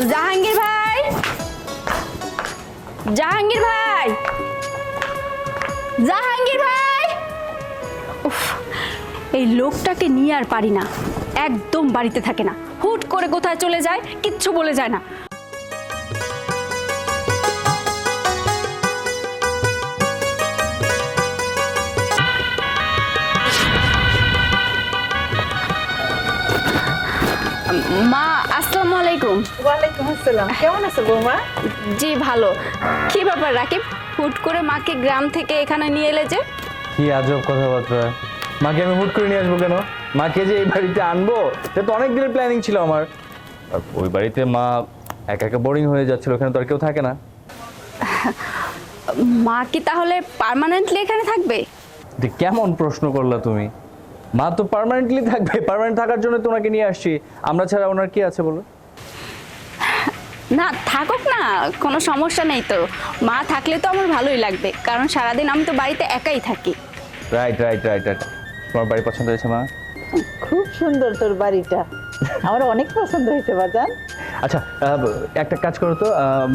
জাহাঙ্গীর ভাই, জাহাঙ্গীর ভাই, জাহাঙ্গীর ভাই। উফ, এই লোকটাকে নিয়ে আর পারি না, একদম বাড়িতে থাকে না, হুট করে কোথায় চলে যায় কিচ্ছু বলে যায় না। মা আসসালামু আলাইকুম। ওয়ালাইকুম আসসালাম। কেমন আছো বৌমা? জি ভালো। কি ব্যাপার রাকিব, হুট করে মাকে গ্রাম থেকে এখানে নিয়ে এলে যে? কি আজব কথাবার্তা, মাকে আমি হুট করে নিয়ে আসবো কেন? মাকে যে এই বাড়িতে আনবো এটা তো অনেক দিনের প্ল্যানিং ছিল আমার। আর ওই বাড়িতে মা একা একা বোরিং হয়ে যাচ্ছিল, ওখানে তো আর কেউ থাকে না। মা কি তাহলে পার্মানেন্টলি এখানে থাকবে? কেমন প্রশ্ন করলা তুমি? মা তো পার্মানেন্টলি থাকবে, পার্মানেন্ট থাকার জন্য তো ওনাকে নিয়ে আসছি। আমরা ছাড়া ওনার কি আছে বলো? না থাকুক না, কোনো সমস্যা নেই তো। মা থাকলে তো আমার ভালোই লাগবে, কারণ সারাদিন আমি তো বাড়িতে একাই থাকি। Right right right right. তোমার বাড়ি পছন্দ হয়েছে মা? খুব সুন্দর তোর বাড়িটা, আমার অনেক পছন্দ হয়েছে বাজান। আচ্ছা একটা কাজ করো তো,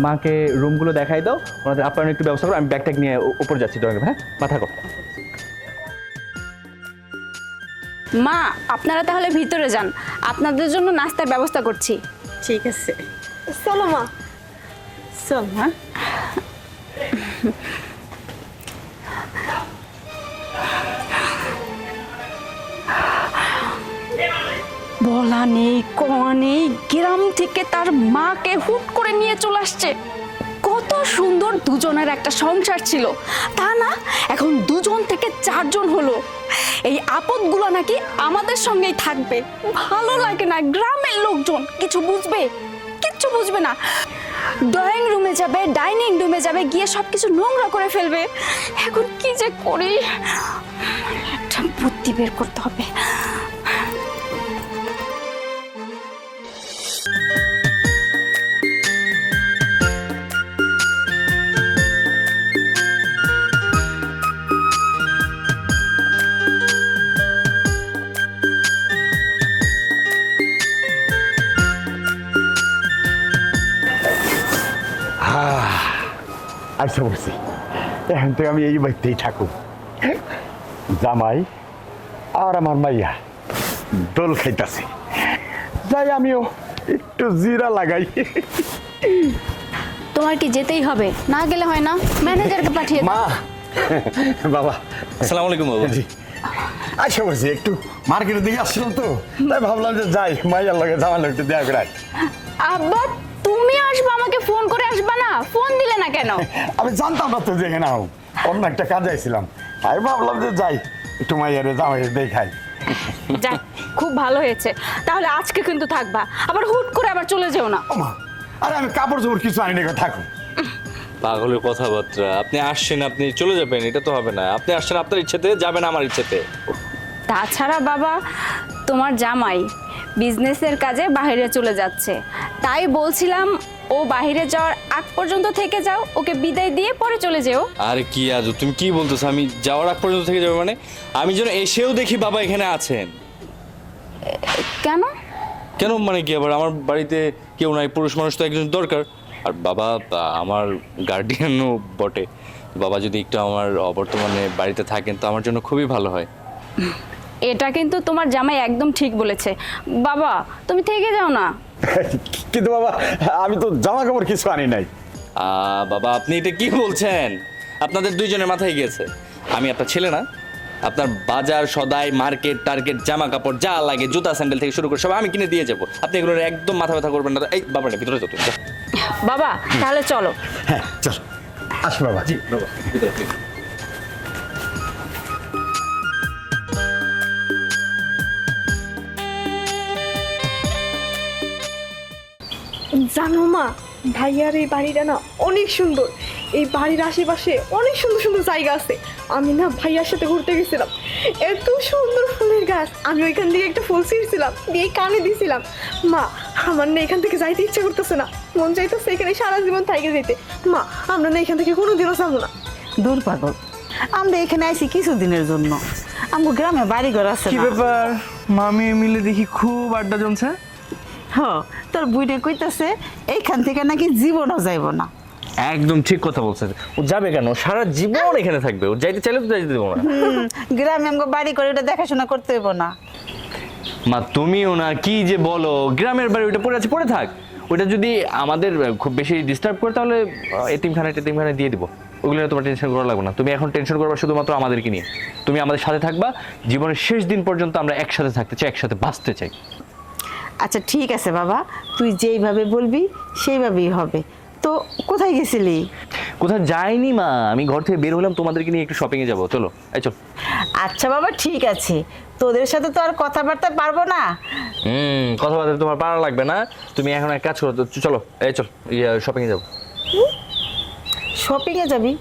মাকে রুমগুলো দেখাই দাও, ওনাদের আপনার একটু ব্যবস্থা করো। আমি ব্যাগ ট্যাগ নিয়ে উপর যাচ্ছি, ড্রয়িং রুমে। হ্যাঁ মা থাকো। মা আপনারা তাহলে ভিতরে যান, আপনাদের জন্য নাস্তার ব্যবস্থা করছি। ঠিক আছে, চলো মা, চল মা। বলা নেই কওয়া নেই, গ্রাম থেকে তার মাকে হুট করে নিয়ে চলে আসছে। কত সুন্দর দুজনের একটা সংসার ছিল, তা না এখন দুজন থেকে চারজন হলো। এই আপদগুলো নাকি আমাদের সঙ্গেই থাকবে। ভালো লাগে না, গ্রামের লোকজন কিছু বুঝবে? কিচ্ছু বুঝবে না। ড্রয়িং রুমে যাবে, ডাইনিং রুমে যাবে, গিয়ে সবকিছু নোংরা করে ফেলবে। এখন কি যে করি, একটা বুদ্ধি বের করতে হবে। আচ্ছা বলছি, এখন থেকে আমি এই বাড়িতেই থাকুক। জামাই আর আমার মাইয়া দোল খাইতাছে, যাই আমিও একটু জিরা লাগাই। তোমার কি যেতেই হবে? না গেলে হয় না, ম্যানেজারকে পাঠিয়ে দাও। মা বাবা আসসালামু আলাইকুম বাবা। জি আচ্ছা বলছি, একটু মার্কেটের দিকে আসছিলাম তো, তাই ভাবলাম যে যাই মাইয়ার লগে জামাই একটু দেয়া করে। আব্বা তুমি আসবা, আমাকে ফোন করে আসবা না? ফোন দিলে না কেন? আমি জানতাম না তো যে এখানে অন্য একটা কাজে আইছিলাম, আমি ভাবলাম যে যাই একটু মাইয়ারে জামাই দেখাই। যাক খুব ভালো হয়েছে, তাহলে আজকে কিন্তু থাকবা, আবার হুট করে আবার চলে যেও না। ওমা, আরে আমি কাপড় চোপড় কিছু আনি না, থাকুন। পাগলের কথাবার্তা, আপনি আসছেন আপনি চলে যাবেন এটা তো হবে না। আপনি আসছেন আপনার ইচ্ছেতে, যাবেন আমার ইচ্ছেতে। তাছাড়া বাবা, তোমার জামাই বিজনেসের কাজে বাইরে চলে যাচ্ছে, তাই বলছিলাম ও বাইরে যাওয়ার আগ পর্যন্ত থেকে যাও, ওকে বিদায় দিয়ে পরে চলে যেও। আরে কি আজ তুমি কি বলতেছো? আমি যাওয়ার আগ পর্যন্ত থেকে যাবো মানে? আমি যেন এসেও দেখি বাবা এখানে আছেন। কেন? কেন মানে কি, আবার আমার বাড়িতে কেউ নাই, পুরুষ মানুষ তো একজন দরকার। আর বাবা আমার গার্ডিয়ানও বটে, বাবা যদি একটু আমার অবর্তমানে বাড়িতে থাকেন তো আমার জন্য খুবই ভালো হয়। এটা কিন্তু তোমার জামাই একদম ঠিক বলেছে। বাবা তুমি থেকে যাও না। কিন্তু বাবা আমি তো জামা কাপড় কিছু আনি নাই। বাবা আপনি এটা কি বলছেন? আপনাদের দুইজনের মাথায় গিয়েছে। আমি আপনার ছেলে না? আপনার বাজার সদাই মার্কেট টার্গেট জামা কাপড় যা লাগে, জুতা স্যান্ডেল থেকে শুরু করে সব আমি কিনে দিয়ে যাবো। আপনি এগুলো একদম মাথা ব্যথা করবেন না। এই বাবা ভিতরে যত বাবা তাহলে চলো। হ্যাঁ চল, আসো বাবা। জি বাবা ভিতরে। জানো মা, ভাইয়ার এই বাড়িটা না অনেক সুন্দর। এই বাড়ির আশেপাশে অনেক সুন্দর সুন্দর জায়গা আছে। আমি না ভাইয়ার সাথে ঘুরতে গেছিলাম, এত সুন্দর ফুলের গাছ, আমি ওইখান থেকে একটা ফুল ছিঁড়ছিলাম, দিয়ে কানে দিয়েছিলাম। মা আমার না এখান থেকে যাইতে ইচ্ছে করতেছে না, মন চাইতেছে এখানে সারা জীবন থাইকে যেতে। মা আমরা না এখান থেকে কোনোদিনও যাবো না। দূর পাগল, আমরা এখানে আইছি কিছুদিনের জন্য, আমার গ্রামে বাড়ি ঘর আছে কি না। ব্যাপার, মামি মিলে দেখি খুব আড্ডা জমছে। হ তোর বুইনে কইতাছে এইখান থেকে নাকি জীবনও যাইব না। একদম ঠিক কথা বলছে। ও যাবে কেন? সারা জীবন এখানে থাকবে। ও যাইতে চাইলে তো যাইতে দেবো না। গ্রামে আমাকে বাড়ি করে ওটা দেখাশোনা করতে হইব না। মা তুমিও না কি যে বলো, গ্রামের বাড়ি ওইটা পড়ে আছে, পড়ে থাক। ওইটা যদি আমাদের খুব বেশি ডিস্টার্ব করে তাহলে এতিমখানায় দিয়ে দিব। ওগুলো নিয়ে তোমার টেনশন করা লাগবে না। তুমি এখন টেনশন করবা শুধুমাত্র আমাদেরকে নিয়ে। তুমি আমাদের সাথে থাকবা, জীবনের শেষ দিন পর্যন্ত আমরা একসাথে থাকতে চাই, একসাথে বাঁচতে চাই। আচ্ছা ঠিক আছে বাবা, তুই যেইভাবে বলবি সেইভাবেই হবে। তো কোথায় গেছিলি? কোথাও যাইনি মা, আমি ঘর থেকে বের হলাম তোমাদেরকে নিয়ে একটু শপিংয়ে যাবো। চলো এই চল। আচ্ছা বাবা ঠিক আছে, তোদের সাথে তো আর কথাবার্তা পারবো না। কথাবার্তা তোমার পারা লাগবে না। তুমি এখন এক কাজ করো, তো চলো এই চল শপিংয়ে যাবো। শপিংয়ে যাবি?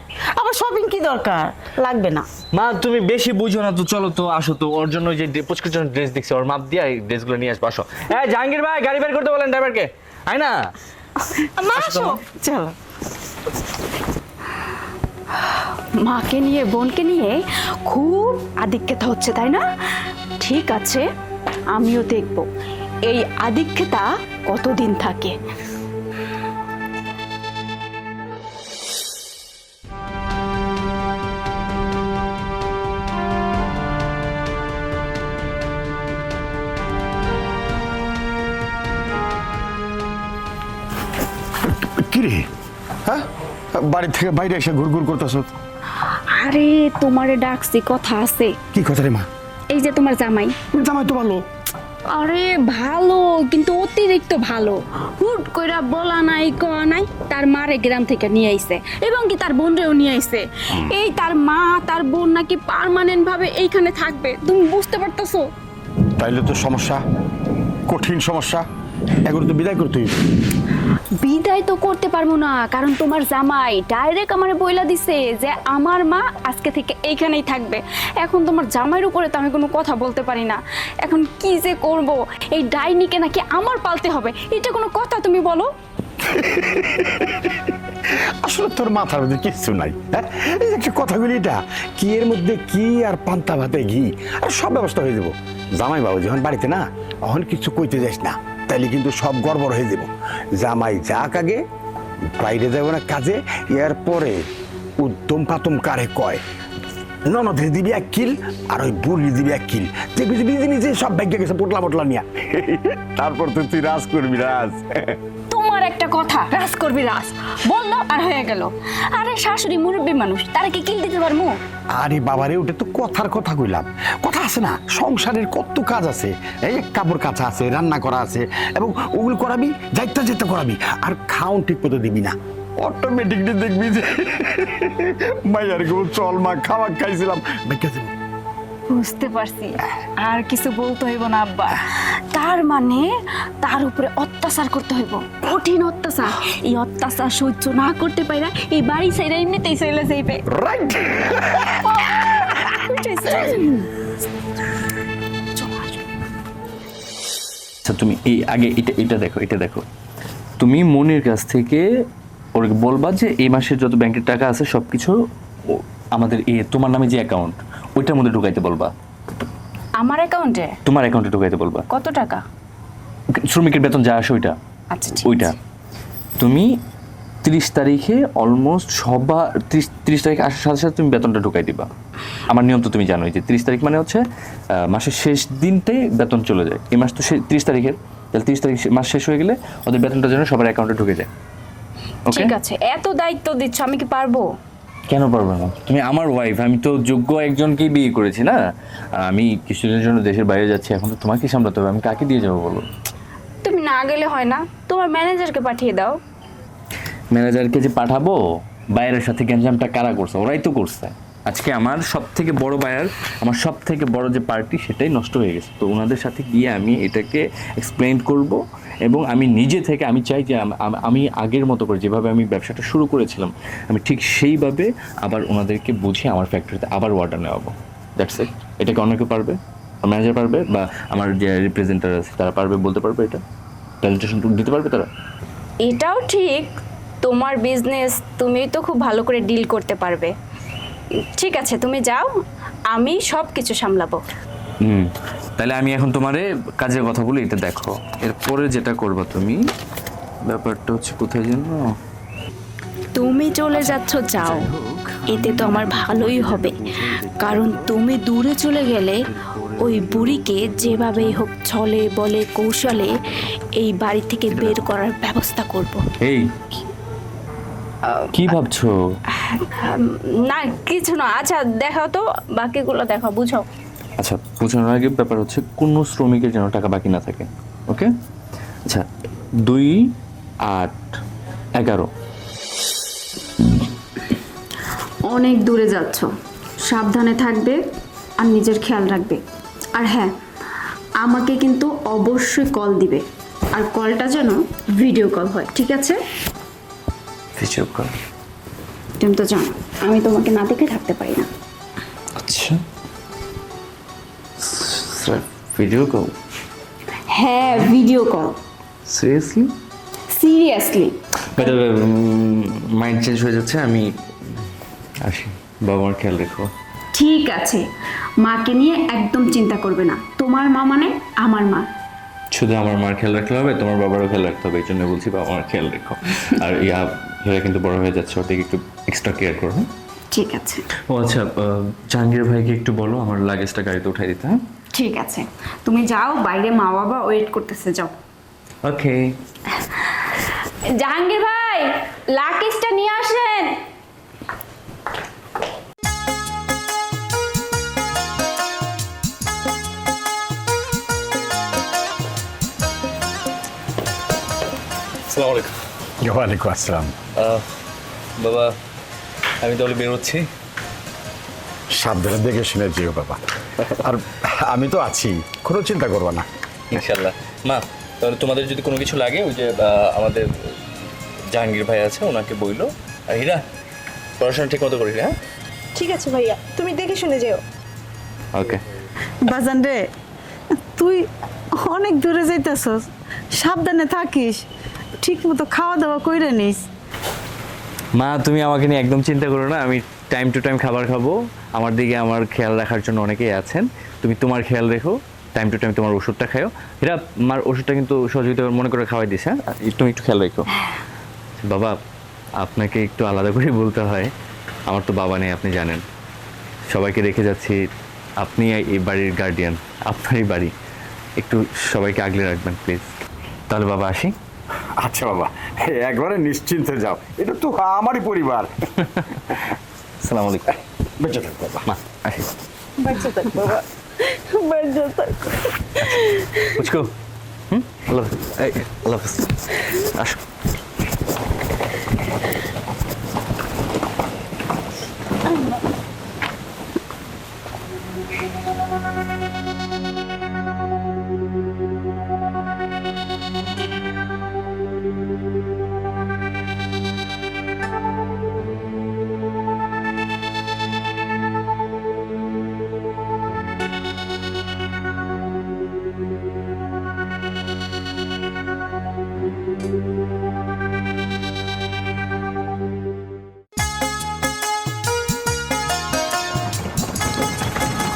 আবার শপিং কি দরকার? লাগবে না। মা তুমি বেশি বুঝো না তো, চলো তো আসো তো। ওর জন্য যে প্রেসক্রিপশন ড্রেস দেখছি, ওর মাপ দিয়ে এই ড্রেসগুলো নিয়ে আসবো। আসো। জাহাঙ্গীর ভাই গাড়ি বের করতে বলেন ড্রাইভারকে। আয় না মা আসো। চলো। মাকে নিয়ে বোনকে নিয়ে খুব আধিক্যতা হচ্ছে, তাই না? ঠিক আছে, আমিও দেখব এই আধিক্যতা কতদিন থাকে। কিরে, হ্যাঁ বাড়ি থেকে বাইরে এসে ঘুরঘুর করতেছ? আরে তোমারে ডাকছি, কথা আছে। কি কথা রে মা? এই যে তোমার জামাই। জামাই তো ভালো। আরে ভালো, কিন্তু অতিরিক্ত ভালো। হুট কইরা বলা নাই কয়া নাই তার মারে গ্রাম থেকে নিয়ে আইছে, এবং কি তার বোনরেও নিয়ে আইছে। এই তার মা তার বোন নাকি পার্মানেন্ট ভাবে এইখানে থাকবে। তুমি বুঝতে পারতেছো? তাইলে তো সমস্যা, কঠিন সমস্যা। এগুলো তো বিদায় করতে হইবে। বিদায় তো করতে পারবো না, কারণ তোমার জামাই ডাইরেক্ট আমারে বইলা দিছে যে আমার মা আজকে থেকে এইখানেই থাকবে। এখন তোমার জামাইয়ের উপরে তো আমি কোনো কথা বলতে পারি না। এখন কি যে করব, এই ডাইনিকে নাকি আমার পালতে হবে। এটা কোনো কথা তুমি বলো? আসলে তোর মাথার মধ্যে কিচ্ছু নাই। হ্যাঁ, এই যে একটা কথাগুলি, এটা কি এর মধ্যে কি আর পান্তা ভাতে ঘি আর সব ব্যবস্থা হয়ে যাবো। জামাই বাবু যখন বাড়িতে না, তখন কিছু কইতে যাস না, তাইলে কিন্তু সব গড়বড় হয়ে যাব। জামাই যাক আগে, বাইরে যাব না কাজে, এর পরে উদ্যম পাতম কারে কয়। ননদে দিবি 1 কিল আর ওই বুড়ি দিবি 1 কিল। দেখবি নিজে সব ব্যাংকে গেছে পোটলা নিয়া। তারপর তো তুই রাজ করবি, রাজ। তোমার একটা কথা, রাজ করবি রাজ বললো আর হয়ে গেল। আরে শাশুড়ি মুরব্বী মানুষ, তারা কি কিল দিতে পারবো? আরে বাবারে, ওটা তো কথার কথা কইলাম। কথা আছে না, সংসারের কত কাজ আছে। এই কাপড় কাচা আছে, রান্না করা আছে, এবং ওগুলো করাবি, যাইতে করাবি। আর খাওন ঠিক মতো দিবি না, অটোমেটিকলি দেখবি যে মাইয়ার গো চল মা খাওয়া খাইছিলাম। বুঝতে পারছি, আর কিছু বলতে হইব না আব্বা। তার মানে তার উপরে অত্যাচার করতে হইব, কঠিন অত্যাচার। এই অত্যাচার সহ্য না করতে পাইরা এই বাড়ি ছেড়ে এমনিতেই চলে যাইবে। রাইট। আচ্ছা তুমি এই আগে এটা দেখো। তুমি মনির কাছ থেকে ওকে বলবা যে এই মাসের যত ব্যাংকের টাকা আছে সবকিছু আমাদের তোমার নামে যে অ্যাকাউন্ট, ওইটার মধ্যে ঢুকাইতে বলবা। আমার অ্যাকাউন্টে? তোমার অ্যাকাউন্টে ঢুকাইতে বলবা। কত টাকা? শ্রমিকের বেতন যা আসে ওইটা। আচ্ছা ওইটা তুমি 30 তারিখে অলমোস্ট 30 তারিখ আসার সাথে সাথে তুমি বেতনটা ঢুকাই দিবা। আমার নিয়ম তো তুমি জানোই যে 30 তারিখ মানে হচ্ছে মাসের শেষ দিনটাই বেতন চলে যায়। এই মাস তো 30 তারিখের, তাহলে 30 তারিখ মাস শেষ হয়ে গেলে ওদের বেতনটা যেন সবার অ্যাকাউন্টে ঢুকে যায়। ওকে, ঠিক আছে। এত দায়িত্ব দিচ্ছ, আমি কি পারবো? কেন পারবে না? তুমি আমার ওয়াইফ, আমি তো যোগ্য একজনকেই বিয়ে করেছি না। আমি কিছুদিনের জন্য দেশের বাইরে যাচ্ছি, এখন তো তোমাকে সামলাতে হবে। আমি কাকে দিয়ে যাবো বলো? তুমি না গেলে হয় না, তোমার ম্যানেজারকে পাঠিয়ে দাও। ম্যানেজারকে যে পাঠাবো, বাইরের সাথে গ্যাঞ্জামটা কারা করছে? ওরাই তো করছে। আজকে আমার সব থেকে বড় বায়ার, আমার সব থেকে বড় যে পার্টি, সেটাই নষ্ট হয়ে গেছে। তো ওনাদের সাথে গিয়ে আমি এটাকে এক্সপ্লেইন করব, এবং আমি নিজে থেকে আমি চাই যে আমি আগের মতো করে যেভাবে আমি ব্যবসাটা শুরু করেছিলাম, আমি ঠিক সেইভাবে আবার ওনাদেরকে বুঝিয়ে আমার ফ্যাক্টরিতে আবার অর্ডার নেওয়াবো। That's it. এটাকে অনেকে পারবে, ম্যানেজার পারবে, বা আমার যে রিপ্রেজেন্টেটিভ আছে তারা পারবে, বলতে পারবে, এটা প্রেজেন্টেশন দিতে পারবে তারা। এটাও ঠিক, তোমার বিজনেস তুমি তো খুব ভালো করে ডিল করতে পারবে। ঠিক আছে, তুমি যাও, আমি সব কিছু সামলাবো। তাহলে আমি এখন তোমারে কাজের কথা বলি, এটা দেখো। এরপরে যেটা করবা তুমি, ব্যাপারটা হচ্ছে কোথায় যেন, তুমি চলে যাচ্ছ যাও, এতে তো আমার ভালোই হবে, কারণ তুমি দূরে চলে গেলে ওই বুড়িকে যেভাবেই হোক ছলে বলে কৌশলে এই বাড়ি থেকে বের করার ব্যবস্থা করব। এই কি ভাবছো? না কিছু না। আচ্ছা দেখাও তো, বাকিগুলো দেখাও, বুঝাও। আচ্ছা, পৌঁছানোর আগে ব্যাপার হচ্ছে কোনো শ্রমিকের যেন টাকা বাকি না থাকে, ওকে? আচ্ছা, 2, 8, 11। অনেক দূরে যাচ্ছ, সাবধানে থাকবে আর নিজের খেয়াল রাখবে। আর হ্যাঁ, আমাকে কিন্তু অবশ্যই কল দিবে, আর কলটা যেন ভিডিও কল হয়, ঠিক আছে? Video call? তুমি তো জানো আমি তোমাকে না দেখে থাকতে পারি না। আচ্ছা, ভিডিও কল? হ্যাঁ, video call. Seriously? Seriously. Mind change হয়ে যাচ্ছে, আমি আসি। বাবা মার খেয়াল রেখো। ঠিক আছে, মাকে নিয়ে একদম চিন্তা করবে না, তোমার মা মানে আমার মা। শুধু আমার মার খেয়াল রাখতে হবে, তোমার বাবারও খেয়াল রাখতে হবে, এই জন্য বলছি বাবা মার খেয়াল রেখো। আর হীরা কিন্তু বড় হয়ে যাচ্ছে, ওর দিকে একটু এক্সট্রা কেয়ার করো। হ্যাঁ ঠিক আছে। ও আচ্ছা, জাহাঙ্গীর ভাইকে একটু বলো আমার লাগেজটা গাড়িতে উঠাই দিতে। হ্যাঁ ঠিক আছে, তুমি যাও, বাইরে মা বাবা ওয়েট করতেছে, যাও। ওকে। জাহাঙ্গীর ভাই, লাগেজটা নিয়ে আসেন। আসসালামু আলাইকুম। ওয়ালাইকুম আসসালাম। বাবা, আমি তাহলে বেরোচ্ছি। সাবধানে দেখে শুনে যেও বাবা। আর আমি তো আছি, কোনো চিন্তা করবো না। ইনশাল্লাহ। মা, তাহলে তোমাদের যদি কোনো কিছু লাগে, ওই যে আমাদের জাহাঙ্গীর ভাই আছে, ওনাকে বইলো। আর হীরা, পড়াশোনা ঠিক মতো করিস। হ্যাঁ ঠিক আছে ভাইয়া, তুমি দেখে শুনে যেও। ওকে। বাজান রে, তুই অনেক দূরে যাইতেছস, সাবধানে থাকিস, ঠিক মতো খাওয়া দাওয়া কইরে নিস। মা, তুমি আমাকে নিয়ে একদম চিন্তা করো না, আমি টাইম টু টাইম খাবার খাবো। আমার দিকে আমার খেয়াল রাখার জন্য অনেকেই আছেন, তুমি তোমার খেয়াল রেখো, টাইম টু টাইম তোমার ওষুধটা খাও। হীরা, আমার ওষুধটা কিন্তু সহযোগিতা মনে করে খাওয়াই দিস। হ্যাঁ, তুমি একটু খেয়াল রেখো। বাবা, আপনাকে একটু আলাদা করে বলতে হয়, আমার তো বাবা নেই, আপনি জানেন। সবাইকে রেখে যাচ্ছি, আপনি এই বাড়ির গার্ডিয়ান, আপনারই বাড়ি, একটু সবাইকে আগলে রাখবেন প্লিজ। তাহলে বাবা আসি। আচ্ছা বাবা, একবারে নিশ্চিন্তে যাও, এটা তো আমারই পরিবার। আসসালামু আলাইকুম। বেঁচে থাক বাবা। মা আসি। বাচ্চা থাক বাবা, বাচ্চা থাক। পুচকু, আল্লাহ হাফেজ। এই, আল্লাহ হাফেজ। আসো।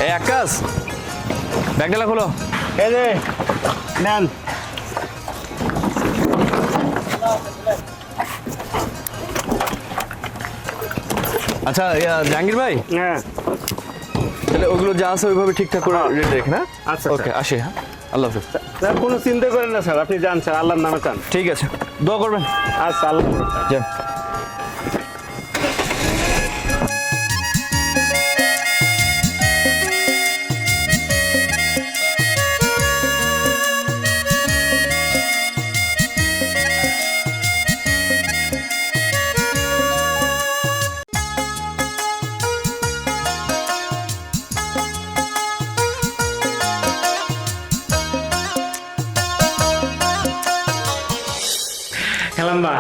এই আকাশ, ব্যাগডালা খোলো। এই যে নেন। আচ্ছা জাহাঙ্গীর ভাই, হ্যাঁ তাহলে ওগুলো যা আছে ওইভাবে ঠিকঠাক করে রেডি রেখে না। আচ্ছা, ওকে, আসি। হ্যাঁ, আল্লাহ হাফেজ। স্যার কোনো চিন্তা করেন না স্যার, আপনি যান স্যার, আল্লাহর নামে চান। ঠিক আছে, দোয়া করবেন। আচ্ছা, আল্লাহ যান। খেলাম্বা,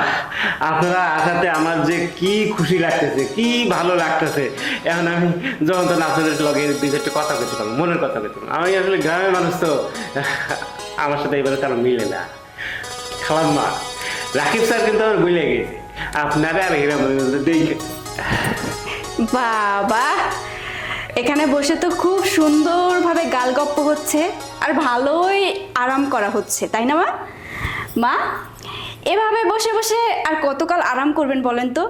আপনারা আসাতে আমার যে কি খুশি লাগতেছে, কি ভালো লাগতেছে। এখন আমি যখন তখন আপনাদের লগে দুই চারটে কথা বলতে পারবো, মনের কথা বলতে পারবো। আমি আসলে গ্রামের মানুষ তো, আমার সাথে এবারে তারা মিলে না। খেলাম্বা, রাকিব স্যার কিন্তু আমার ভুলে গেছে আপনারা আর হীরা দেখে। বাবা, এখানে বসে তো খুব সুন্দরভাবে গালগপ্প হচ্ছে আর ভালোই আরাম করা হচ্ছে, তাই না মা? মা, এভাবে বসে বসে আর কতকাল আরাম করবেন বলেন তো?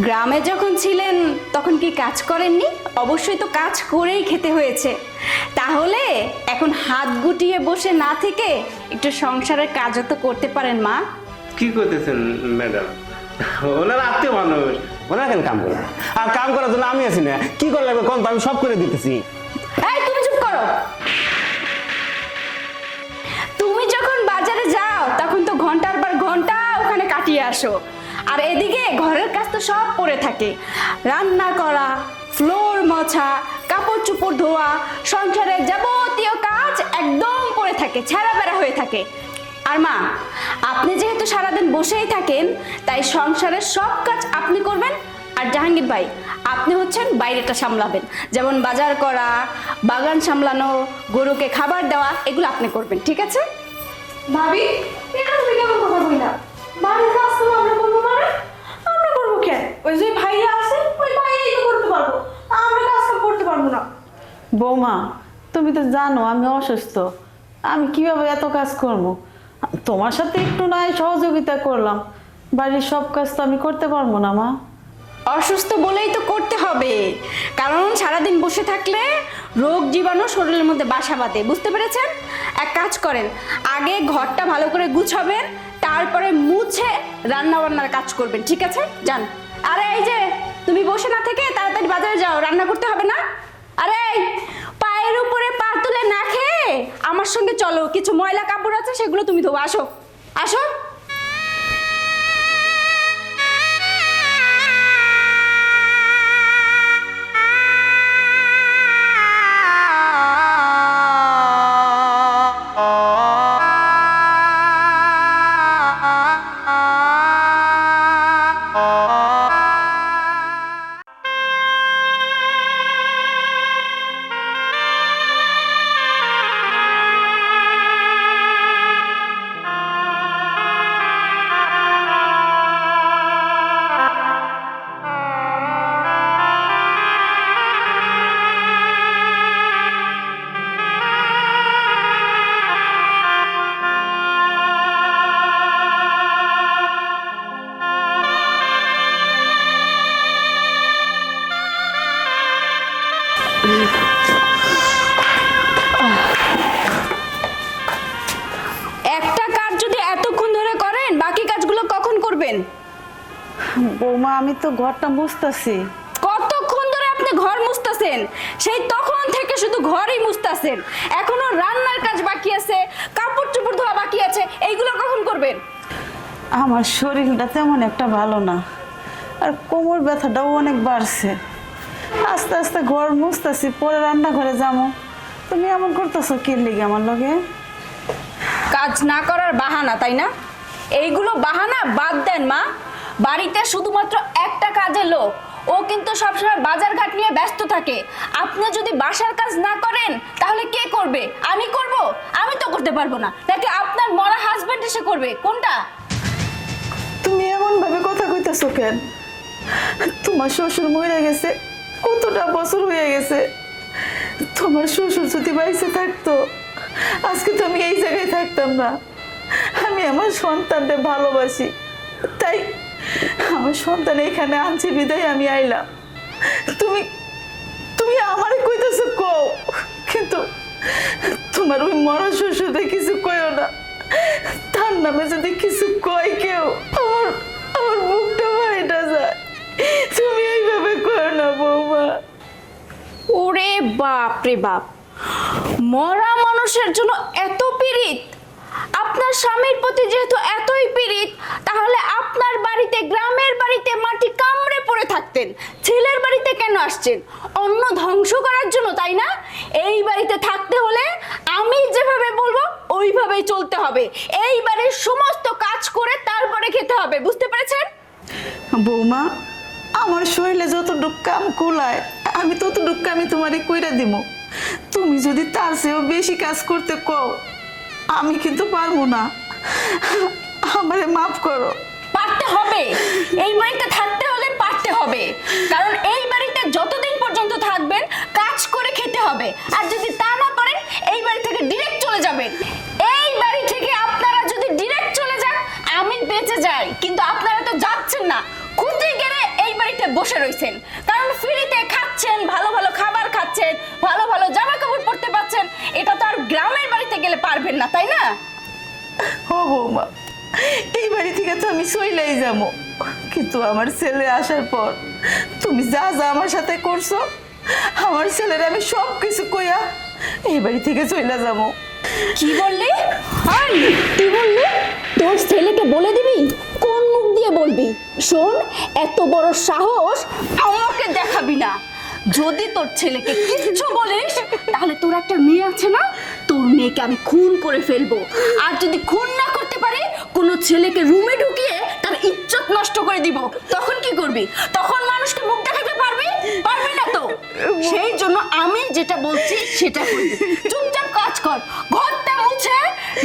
গ্রামে যখন ছিলেন তখন কি কাজ করেননি? অবশ্যই তো কাজ করেই খেতে হয়েছে। তাহলে এখন হাত গুটিয়ে বসে না থেকে একটু সংসারের কাজও তো করতে পারেন মা। কি করতেছেন ম্যাডাম? ওনারা আত্মীয় মানুষ, ওনারা কেন কাম করবে? আর কাম করার জন্য আমি আছি না, কি করে লাগবে কোন, আমি সব করে দিতেছি। এই তুমি চুপ করো। তুমি যখন বাজারে যাও তখন তো ঘন্টার পর ঘন্টা ওখানে কাটিয়ে আসো, আর এদিকে ঘরের কাজ তো সব পড়ে থাকে। রান্না করা, ফ্লোর মোছা, কাপড় চোপড় ধোয়া, সংসারের যাবতীয় কাজ একদম পড়ে থাকে, ছেঁড়া বেড়া হয়ে থাকে। আর মা, আপনি যেহেতু সারাদিন বসেই থাকেন তাই সংসারের সব কাজ আপনি করবেন, আর জাহাঙ্গীর ভাই আপনি হচ্ছেন বাইরেটা সামলাবেন, যেমন বাজার করা, বাগান সামলানো, গরুকে খাবার দেওয়া, এগুলো আপনি করবেন, ঠিক আছে? ভাবি, এটা তুমি কেমন কথা বললা? বাড়ির কাজ তো আমরা করবো, মানে আমরা করবো কেন? ওই যে ভাইয়া আছে, ওই ভাইয়াই তো করতে পারবো, আমরা কাজ কাম করতে পারবো না। বৌমা, তুমি তো জানো আমি অসুস্থ, আমি কিভাবে এত কাজ করবো? তোমার সাথে একটু নয় সহযোগিতা করলাম, বাড়ির সব কাজ তো আমি করতে পারবো না মা। অসুস্থ বলেই তো করতে হবে, কারণ সারাদিন বসে থাকলে রোগ জীবাণু শরীরের মধ্যে বাসা বাঁধে, বুঝতে পেরেছেন? এক কাজ করেন, আগে ঘরটা ভালো করে গুছাবেন, তারপরে মুছে রান্না বান্নার কাজ করবেন, ঠিক আছে? যান। আরে এই যে তুমি বসে না থেকে তাড়াতাড়ি বাজারে যাও, রান্না করতে হবে না? আরে পায়ের উপরে পা তুলে না খেয়ে আমার সঙ্গে চলো, কিছু ময়লা কাপড় আছে সেগুলো তুমি ধোবো, আসো আসো। একটা কাজ যদি এতক্ষণ ধরে করেন বাকি কাজগুলো কখন করবেন? বৌমা, আমি তো ঘরটা মুছতাছি। কতক্ষণ ধরে আপনি ঘর মুছতাছেন? সেই তখন থেকে শুধু ঘরই মুছতাছেন, এখনো রান্নার কাজ বাকি আছে, কাপড় চোপড় ধোয়া বাকি আছে, এইগুলো কখন করবেন? আমার শরীরটা তেমন একটা ভালো না, আর কোমর ব্যথাটাও অনেক বাড়ছে। আস্তে আস্তে ঘর মুছতাছি, পরে রান্নাঘরে যাবো। তুমি এমন করতেছো কি লিগে আমার লগে? কাজ না করার বাহানা, তাই না? এইগুলো বাহানা বাদ দেন মা। বাড়িতে শুধুমাত্র একটা কাজের লোক, ও কিন্তু সবসময় বাজার ঘাট নিয়ে ব্যস্ত থাকে। আপনি যদি বাসার কাজ না করেন তাহলে কে করবে? আমি করব? আমি তো করতে পারবো না, নাকি আপনার মরা হাজবেন্ড এসে করবে? কোনটা? তুমি এমন ভাবে কথা কইতেছো কেন? তোমার শ্বশুর মরে গেছে, কতটা বছর হয়ে গেছে। তোমার শ্বশুর যদি বাইসে থাকতো আজকে তো আমি এই জায়গায় থাকতাম না। আমি আমার সন্তানকে ভালোবাসি, তাই আমার সন্তান এখানে আনছে বিদায় আমি আইলাম। তুমি তুমি আমারে কইতেছো কও, কিন্তু তোমার ওই মরা শ্বশুরে কিছু কইও না। তার নামে যদি কিছু কয় কেউ, আমার আমার বুকটা ভাইটা যায়। তুমি এইভাবে কইও না বৌমা। ওরে বাপ রে বাপ, মরা মানুষের জন্য এত পীড়িত! আপনার স্বামীর প্রতি যেহেতু এতই পীড়িত, তাহলে আপনার বাড়িতে, গ্রামের বাড়িতে মাটি কামড়ে পড়ে থাকতেন। ছেলের বাড়িতে কেন আসছেন? অন্য ধ্বংস করার জন্য, তাই না? এই বাড়িতে থাকতে হলে আমি যেভাবে বলবো ওইভাবেই চলতে হবে। এই বাড়ির সমস্ত কাজ করে তারপরে খেতে হবে, বুঝতে পেরেছেন? বৌমা, আমার শরীরে যতটুকু কাম কুলায় আমি ততটুকু আমি তোমারে কইরা দিব। তুমি যদি তার চেয়েও বেশি কাজ করতে কও, আমি কিন্তু পারবো না। আমারে মাফ করো। পারতে হবে, এই বাড়িতে থাকতে হলে পারতে হবে, কারণ এই বাড়িতে যতদিন পর্যন্ত থাকবেন কাজ হবে, আর যদি তা না করেন এই বাড়ি থেকে ডিরেক্ট চলে যাবেন। এই বাড়ি থেকে আপনারা যদি ডিরেক্ট চলে যান আমি বেঁচে যাই, কিন্তু আপনারা তো যাচ্ছেন না, খুঁজে গেলে এই বাড়িতে বসে রইছেন। কারণ ফ্রিতে খাচ্ছেন, ভালো ভালো খাবার খাচ্ছেন, ভালো ভালো জামা কাপড় পরতে পাচ্ছেন, এটা তো আর গ্রামের বাড়িতে গেলে পারবেন না, তাই না? ও বৌমা, এই বাড়ি থেকে তো আমি চলেই যাবো, কিন্তু আমার ছেলে আসার পর তুমি যা যা আমার সাথে করছো, আমার ছেলের আমি সব কিছু কইয়া এই বাড়ি থেকে চলে যাবো। কি বললি? কি বললি? তোর ছেলেকে বলে দিবি? কোন মুখ দিয়ে বলবি? শোন, এত বড় সাহস আমাকে দেখাবি না। যদি তোর ছেলেকে কিচ্ছু বলিস তাহলে তোর একটা মেয়ে আছে না, তোর মেয়েকে আমি খুন করে ফেলবো। আর যদি খুন না করতে পারি, কোনো ছেলেকে রুমে ঢুকিয়ে তার ইজ্জত নষ্ট করে দিব। তখন কি করবি? তখন মানুষকে মুখ দেখাতে পারবি? পারবি না তো। সেই জন্য আমি যেটা বলছি সেটা করবি। চুপচাপ কাজ কর, ঘরটা মুছে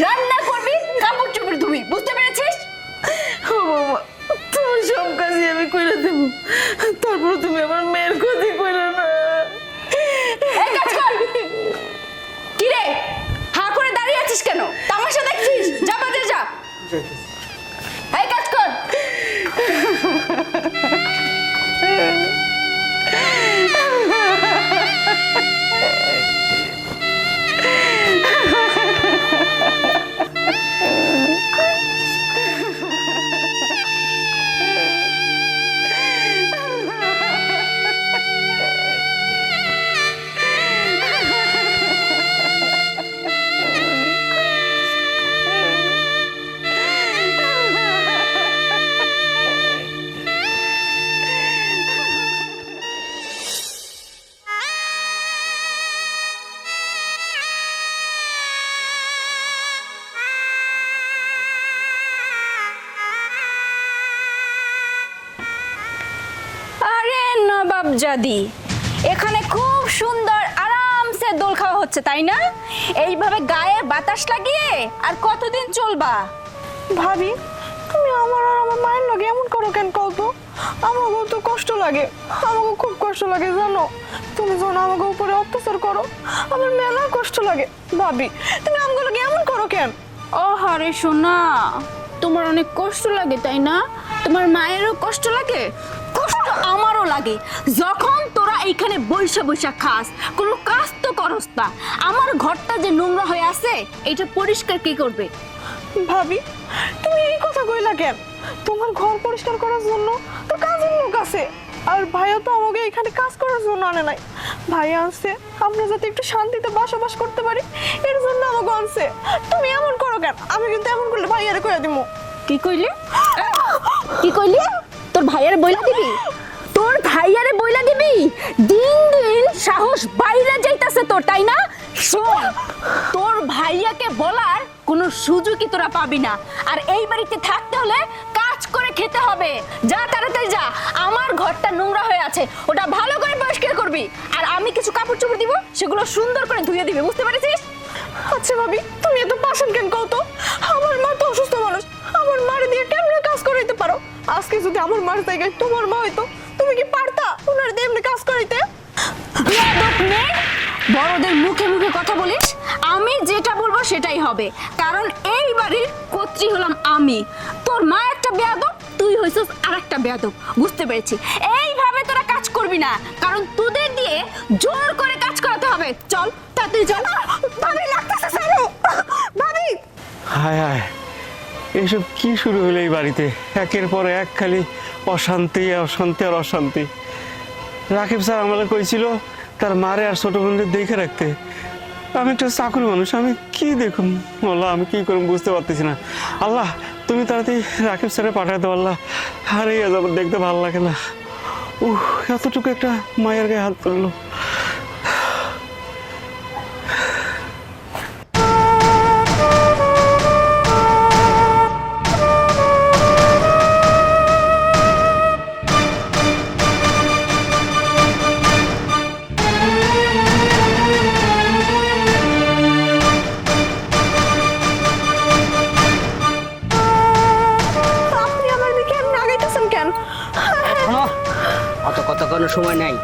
রান্না করবি, কাপড় চোপড় ধুবি, বুঝতে পেরেছিস? ও বাবা, তোর সব কাজই আমি করে দেবো, তারপর তুমি আমার মেয়ের ক্ষতি করো না। এই কাজ কর। কি রে, হা করে দাঁড়িয়ে আছিস কেন? তামাশা দেখছিস? যা বাজারে যা। এই কাজ কর। আরে নবাবজাদি, এখানে খুব সুন্দর আরামসে দোল খাওয়া হচ্ছে, তাই না? এইভাবে গায়ে বাতাস লাগিয়ে আর কতদিন চলবা? ভাবি, তুমি আমার আর আমার মায়ের লগে এমন করো কেন কও তো? আমাকেও তো কষ্ট লাগে, আমাকেও খুব কষ্ট লাগে জানো। তুমি যখন আমাকে উপরে অত্যাচার করো আমার মেলা কষ্ট লাগে। ভাবি, তুমি আমাকে লগে এমন করো কেন? ও হারে সোনা, তোমার অনেক কষ্ট লাগে তাই না? তোমার মায়েরও কষ্ট লাগে, কষ্ট আমারও লাগে। যখন তোরা এইখানে বৈশা বৈশা খাস, কোনো কাজ তো করস না। আমার ঘরটা যে নোংরা হয়ে আছে এটা পরিষ্কার কে করবে? ভাবি, তুমি এই কথা কইলা কেন? তোমার ঘর পরিষ্কার করার জন্য তো কাজের লোক আছে, আর ভাইয়া তো আমাকে এখানে কাজ করার জন্য আনে নাই। ভাইয়া আনছে আমরা যাতে একটু শান্তিতে বসবাস করতে পারি, এর জন্য আমাকে আনছে। তুমি এমন করো কেন? আমি কিন্তু এমন করলে ভাইয়ারে কইয়া দিমু। কি কইলি? কি কইলি? তোর ভাইয়ারে বইলা দিবি? তোর ভাইয়ারে বইলা দিবি? দিন দিন সাহস বাইরে যাইতাছে তোর, তাই না? শোন, তোর ভাইয়াকে বলার কোনো সুযোগই তোরা পাবি না। আর এই বাড়িতে থাকতে হলে কাজ করে খেতে হবে। যা তাড়াতাড়ি যা, আমার ঘরটা নোংরা হয়ে আছে, ওটা ভালো করে পরিষ্কার করবি। আর আমি কিছু কাপড় চোপড় দিব, সেগুলো সুন্দর করে ধুয়ে দিবি, বুঝতে পেরেছিস? আচ্ছা ভাবি, তুমি এত পাশান কেন কও তো? আমার মা তো অসুস্থ মানুষ, আমার মারে দিয়ে কেমনে কাজ করাইতে পারো? আজকে যদি আমার মার জায়গায় তোমার মা হইতো, তুমি কি পারতা ওনার দিয়ে এমনি কাজ করাইতে? বেয়াদব মেয়ে, বড়দের মুখে মুখে কথা বলিস। আমি যেটা বলবো সেটাই হবে, কারণ এই বাড়ির কর্ত্রী হলাম আমি। তোর মা একটা বেয়াদব, তুই হইছিস আরেকটা বেয়াদব, বুঝতে পেরেছি। এইভাবে তোরা কাজ করবি না, কারণ তোদের দিয়ে জোর করে কাজ করাতে হবে। চল তাড়াতাড়ি চল। ভাবি, লাগতেছে ছাড়ো। ভাবি, হায় হায়, এসব কি শুরু হলো এই বাড়িতে? একের পর এক খালি অশান্তি অশান্তি আর অশান্তি। রাকিব স্যার আমাকে কইছিল তার মারে আর ছোট বোনদের দেখে রাখতে। আমি একটা চাকরি মানুষ, আমি কি দেখুন আল্লাহ, আমি কি করুন বুঝতে পারতেছি না। আল্লাহ, তুমি তাড়াতাড়ি রাকিব স্যারে পাঠাই দাও আল্লাহ। আর এই আজাব দেখতে ভালো লাগে না। এতটুকু একটা মায়ের গায়ে হাত তুললো। আপনি আমার দিকে এমনি আগাইতেছেন কেন? শোনো, অত কথা কোনো সময় নাই।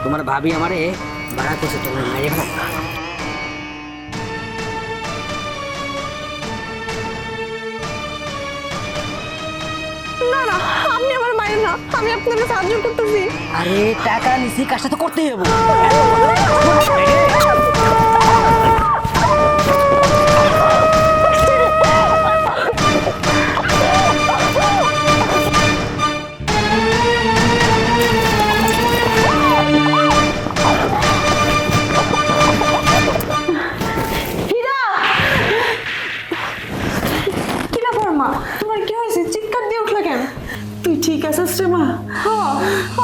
তোমার ভাবি আমারে ভাড়া করছে তোমার মাইরে ভাড়া। না না, আপনি আমার মায়ের না, আমি আপনাকে সাহায্য করতেছি। আরে টাকা নিছি, কাজটা তো করতেই হবে। কি ব্যাপার মা, তোমার কি হয়েছে? চিৎকার দিয়ে উঠলা কেন? তুই ঠিক আছিস রে মা? হ্যাঁ,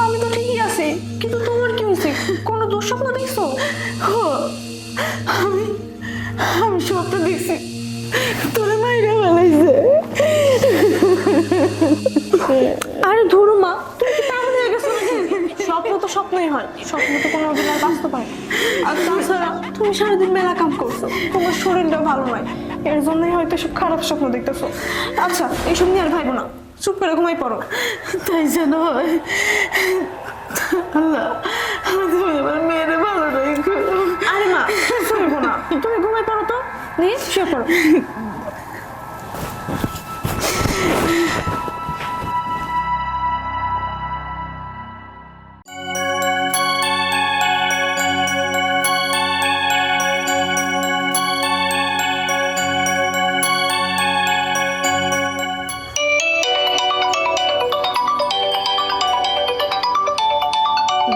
আমি তো ঠিকই আছি, কিন্তু তোমার কি হয়েছে? কোনো দুঃস্বপ্ন দেখছো? আমি আমি স্বপ্ন দেখছি তোরা মাইরা ফেলাইছে। আরে ধরো মা, তুমি কি পাগল হয়ে গেছো নাকি? স্বপ্ন তো স্বপ্নই হয়, স্বপ্ন তো কোনো দিন আর বাস্তব হয় না। আর তাছাড়া তুমি সারাদিন মেলা কাম করছো, তোমার শরীরটা ভালো নয়, এর জন্যই হয়তো সব খারাপ স্বপ্ন দেখতেছো। আচ্ছা, এইসব নিয়ে আর ভাইবো না, চুপ করে ঘুমাই পড়ো। তাই যেন হয়। আল্লাহ, তুমি আমার মেয়েরে ভালো রেখো। আরে মা, শুনবো না, তুমি ঘুমাই পড়ো তো, নিয়ে শুয়ে পড়ো।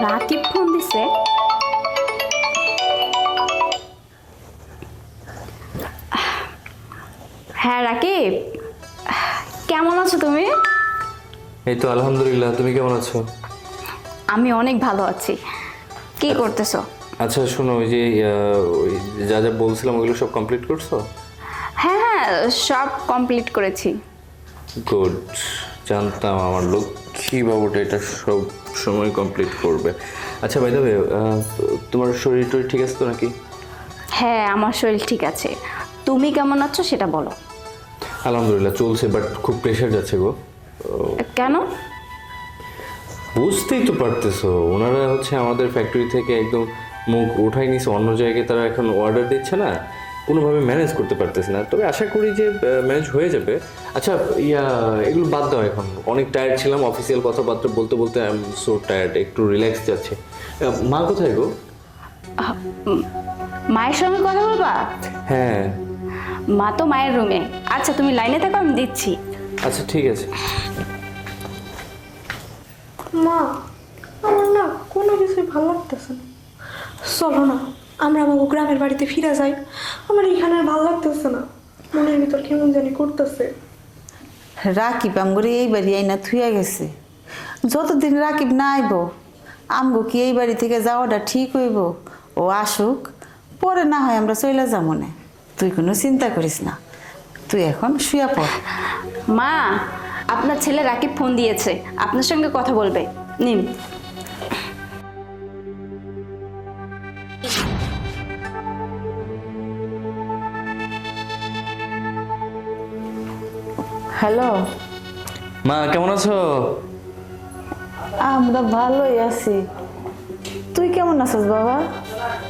রাকিব ফোন দিছে। হ্যাঁ রাকিব, কেমন আছো তুমি? এই তো আলহামদুলিল্লাহ, তুমি কেমন আছো? আমি অনেক ভালো আছি। কি করতেছো? আচ্ছা শোনো, ওই যে ওই যা যা বলছিলাম ওগুলো সব কমপ্লিট করছো? হ্যাঁ হ্যাঁ, সব কমপ্লিট করেছি। গুড, জানতাম আমার লক্ষ্মী বাবুটা এটা সব সময় কমপ্লিট করবে। আচ্ছা বাই দ্য ওয়ে, তোমার শরীর টরীর ঠিক আছে তো নাকি? হ্যাঁ, আমার শরীর ঠিক আছে। তুমি কেমন আছো সেটা বলো। আলহামদুলিল্লাহ চলছে, বাট খুব প্রেশার যাচ্ছে গো। কেন? বুঝতেই তো পারতেছো, ওনারা হচ্ছে আমাদের ফ্যাক্টরি থেকে একদম মুখ উঠাই নিছে অন্য জায়গায়, তারা এখন অর্ডার দিচ্ছে না, কোনোভাবে ম্যানেজ করতে পারতেছে না। তবে আশা করি যে ম্যানেজ হয়ে যাবে। আচ্ছা এগুলো বাদ দাও, এখন অনেক টায়ার্ড ছিলাম, অফিসিয়াল কথাবার্তা বলতে বলতে আই এম সো টায়ার্ড, একটু রিল্যাক্স যাচ্ছে। মা কোথায় গো? মায়ের সঙ্গে কথা বলবা? হ্যাঁ। মা তো মায়ের রুমে। আচ্ছা তুমি লাইনে থাকো, আমি দিচ্ছি। আচ্ছা ঠিক আছে। মা, আমার না কোনো কিছুই ভালো লাগতেছে না। চলো না, আমরা আমাকে গ্রামের বাড়িতে ফিরে যাই। আমার এখানে আর ভালো লাগতেছে না, মনের ভিতর কেমন জানি করতেছে। রাকিব আমগরে এই বাড়ি আইনা থুইয়া গেছে। যতদিন রাকিব না আইব, আমগো কি এই বাড়ি থেকে যাওয়াটা ঠিক হইব? ও আসুক, পরে না হয় আমরা চলে যাবো না। তুই কোনো চিন্তা করিস না, তুই এখন শুয়ে পড়। মা, আপনার ছেলে রাকিব ফোন দিয়েছে, আপনার সঙ্গে কথা বলবে। নিন। হ্যালো, মা কেমন আছো? আমরা ভালোই আছি। তুই কেমন আছিস বাবা?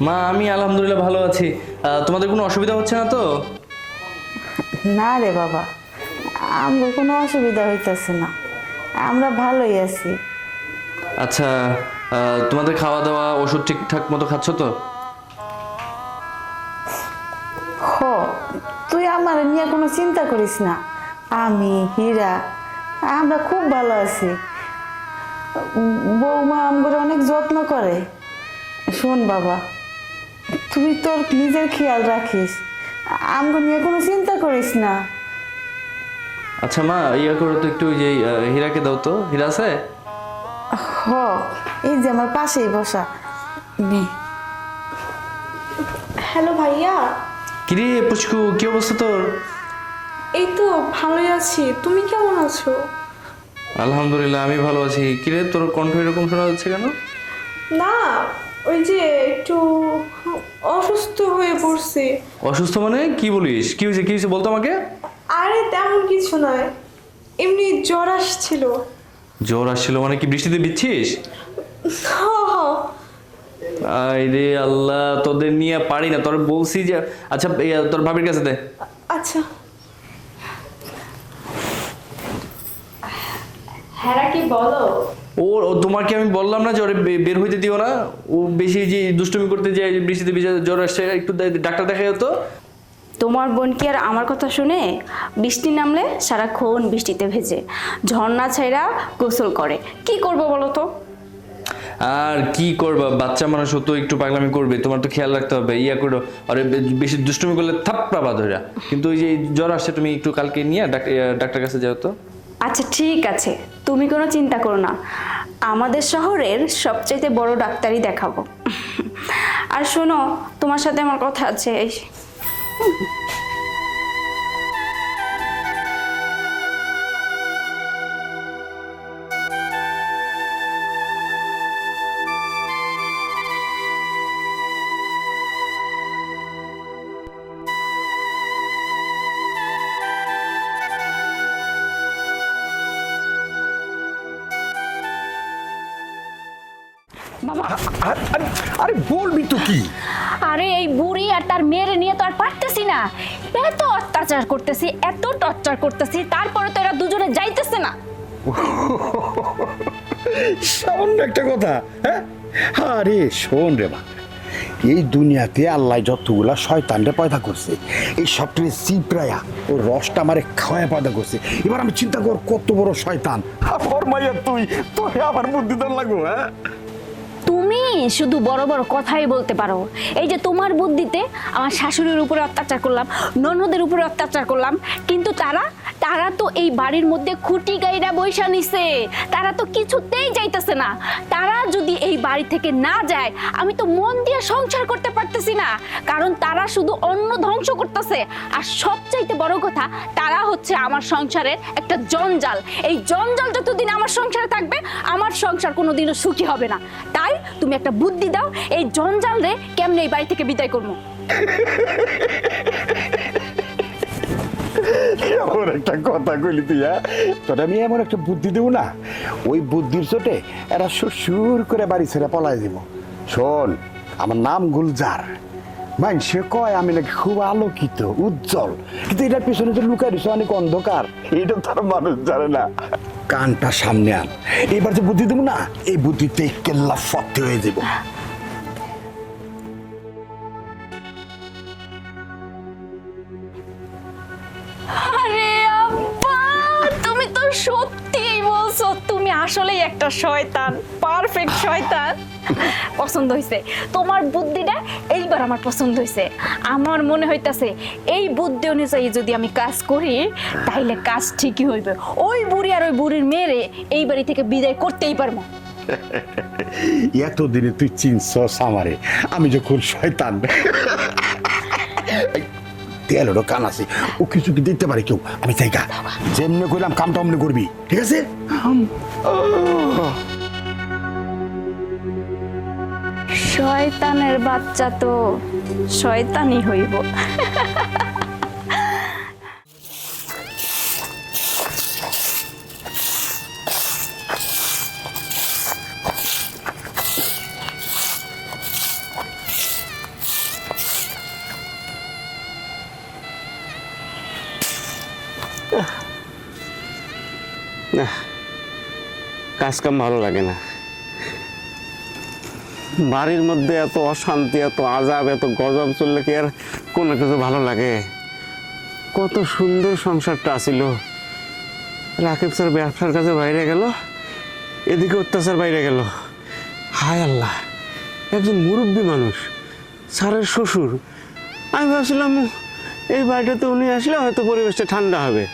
মা আমি আলহামদুলিল্লাহ ভালো আছি। তোমাদের কোনো অসুবিধা হচ্ছে না তো? না রে বাবা, আমার কোনো অসুবিধা হইতেছে না, আমরা ভালোই আছি। আচ্ছা তোমাদের খাওয়া দাওয়া ওষুধ ঠিকঠাক মতো খাচ্ছ তো? হো, তুই আমার নিয়ে কোনো চিন্তা করিস না, আমি হীরা আমরা খুব ভালো আছি। বৌমা আমার অনেক যত্ন করে। শোন বাবা, তুই তোর নিজের খেয়াল রাখিস, আমগো নিয়ে কোনো চিন্তা করিস না। আচ্ছা মা ইয়া করো তো একটু, ওই যে হীরাকে দাও তো। হীরা আছে? হ, এই যে আমার পাশেই বসা। নে। হ্যালো ভাইয়া। কিরে পুচকু, কি অবস্থা তোর? এই তো ভালোই আছি, তুমি কেমন আছো? আলহামদুলিল্লাহ আমি ভালো আছি। কিরে তোর কণ্ঠ এরকম শোনা যাচ্ছে কেন? না, ওই যে একটু অসুস্থ হয়ে পড়ছি। অসুস্থ মানে কি বলিস? কি হয়েছে, কি হয়েছে বলতো আমাকে। আরে তেমন কিছু নয়, এমনি জ্বর আসছিল। জ্বর আসছিল মানে কি বৃষ্টিতে ভিজছিস? হ হ, আরে আল্লাহ, তোদের নিয়ে পারি না, তোর বলছি যে আচ্ছা তোর ভাবির কাছে দে। আচ্ছা হ্যাঁ কি বলো? ও তোমাকে আমি বললাম না যে ওরে বের হইতে দিও না, ও বেশি যে দুষ্টুমি করতে যায়, বৃষ্টিতে ভিজে জ্বর আসছে, একটু ডাক্তার দেখাই তো। তোমার বোন কি আর আমার কথা শুনে? বৃষ্টি নামলে সারাক্ষণ বৃষ্টিতে ভেজে, ঝর্ণা ছাইরা গোসল করে, কি করবো বলো তো? আর কি করবা, বাচ্চা মানুষ তো একটু পাগলামি করবে, তোমার তো খেয়াল রাখতে হবে, ইয়া করো, আরে বেশি দুষ্টুমি করলে থাপ্পড়া ধরা। কিন্তু ওই যে জ্বর আসছে, তুমি একটু কালকে নিয়ে ডাক্তার কাছে যাও তো। আচ্ছা ঠিক আছে, তুমি কোনো চিন্তা করো না, আমাদের শহরের সবচাইতে বড় ডাক্তারই দেখাবো। আর শোনো, তোমার সাথে আমার কথা আছে। বাবা, আরে বলবি তো কি? আরে এই বুড়ি আর তার মেয়ের নিয়ে তো আর পারতেছি না, এত অত্যাচার করতেছি, এত টর্চার করতেছি, তারপরে তো এরা দুজনে যাইতেছে না। সামান্য একটা কথা, হ্যাঁ? আরে শোন রে মা, এই দুনিয়াতে আল্লাহ যতগুলা শয়তানরে পয়দা করছে, এই সবটাকে চিপড়ায়া ও রসটা আমারে খাওয়া পয়দা করছে। এবার আমি চিন্তা কর কত বড় শয়তান আমার মাইয়া, তুই তোরে আমার বুদ্ধি দান লাগবো। হ্যাঁ, তুমি শুধু বড় বড় কথাই বলতে পারো, এই যে তোমার বুদ্ধিতে আমার শাশুড়ির উপরে অত্যাচার করলাম, ননদের উপরে অত্যাচার করলাম, কিন্তু তারা তো এই বাড়ির মধ্যে খুঁটি গাইরা বৈশা নিছে, তারা তো কিছুতেই যাইতেছে না। তারা যদি এই বাড়ি থেকে না যায়, আমি তো মন দিয়ে সংসার করতে পারতেছি না, কারণ তারা শুধু অন্ন ধ্বংস করতেছে। আর সবচাইতে বড় কথা, তারা হচ্ছে আমার সংসারের একটা জঞ্জাল। এই জঞ্জাল যতদিন আমার সংসারে থাকবে, আমার সংসার কোনোদিনও সুখী হবে না। তাই তুমি একটা বুদ্ধি দাও, এই জঞ্জাল রে কেমনে এই বাড়ি থেকে বিদায় করবো। এমন একটা কথা কইলি তুই, হ্যাঁ? তোর আমি এমন একটা বুদ্ধি দেবো না, ওই বুদ্ধির চোটে এরা সুর করে বাড়ি ছেড়ে পলায় দিব। শোন, আমার নাম গুলজার, মানুষে কয় আমি নাকি খুব আলোকিত উজ্জ্বল, কিন্তু এটার পিছনে যে লুকাই দিছে অনেক অন্ধকার, এটা তার মানুষ জানে না। কানটা সামনে আন, এবার যে বুদ্ধি দেবো না, এই বুদ্ধিতে কেল্লা ফতে হয়ে যাব। আরে আব্বা, তুমি তো সত্যিই বলছো, তুমি আসলেই একটা শয়তান, পারফেক্ট শয়তান। পছন্দ হয়েছে তোমার বুদ্ধিটা, এইবার আমার পছন্দ হয়েছে। আমার মনে হইতাছে এই বুদ্ধি অনুযায়ী যদি আমি কাজ করি, তাইলে কাজ ঠিকই হইবে। ওই বুড়ি আর ওই বুড়ির মেয়েরে এই বাড়ি থেকে বিদায় করতেই পারবো। এতদিনে তুই চিনছস আমারে, আমি যখন শয়তান। তেলেরও কান আছে, ও কিছু কি দেখতে পারে কেউ? আমি চাই গা, যেমনি করলাম কামটা অমনি করবি, ঠিক আছে? শয়তানের বাচ্চা তো শয়তানই হইব। না, কাজ কাম ভালো লাগে না। বাড়ির মধ্যে এত অশান্তি, এত আজাব, এত গজব চললে কি আর কোনো কিছু ভালো লাগে? কত সুন্দর সংসারটা আছিল। রাকিব স্যার ব্যবসার কাছে বাইরে গেল, এদিকে অত্যাচার বাইরে গেল। হায় আল্লাহ, একজন মুরব্বী মানুষ, স্যারের শ্বশুর। আমি ভাবছিলাম এই বাড়িটাতে উনি আসলে হয়তো পরিবেশটা ঠান্ডা হবে,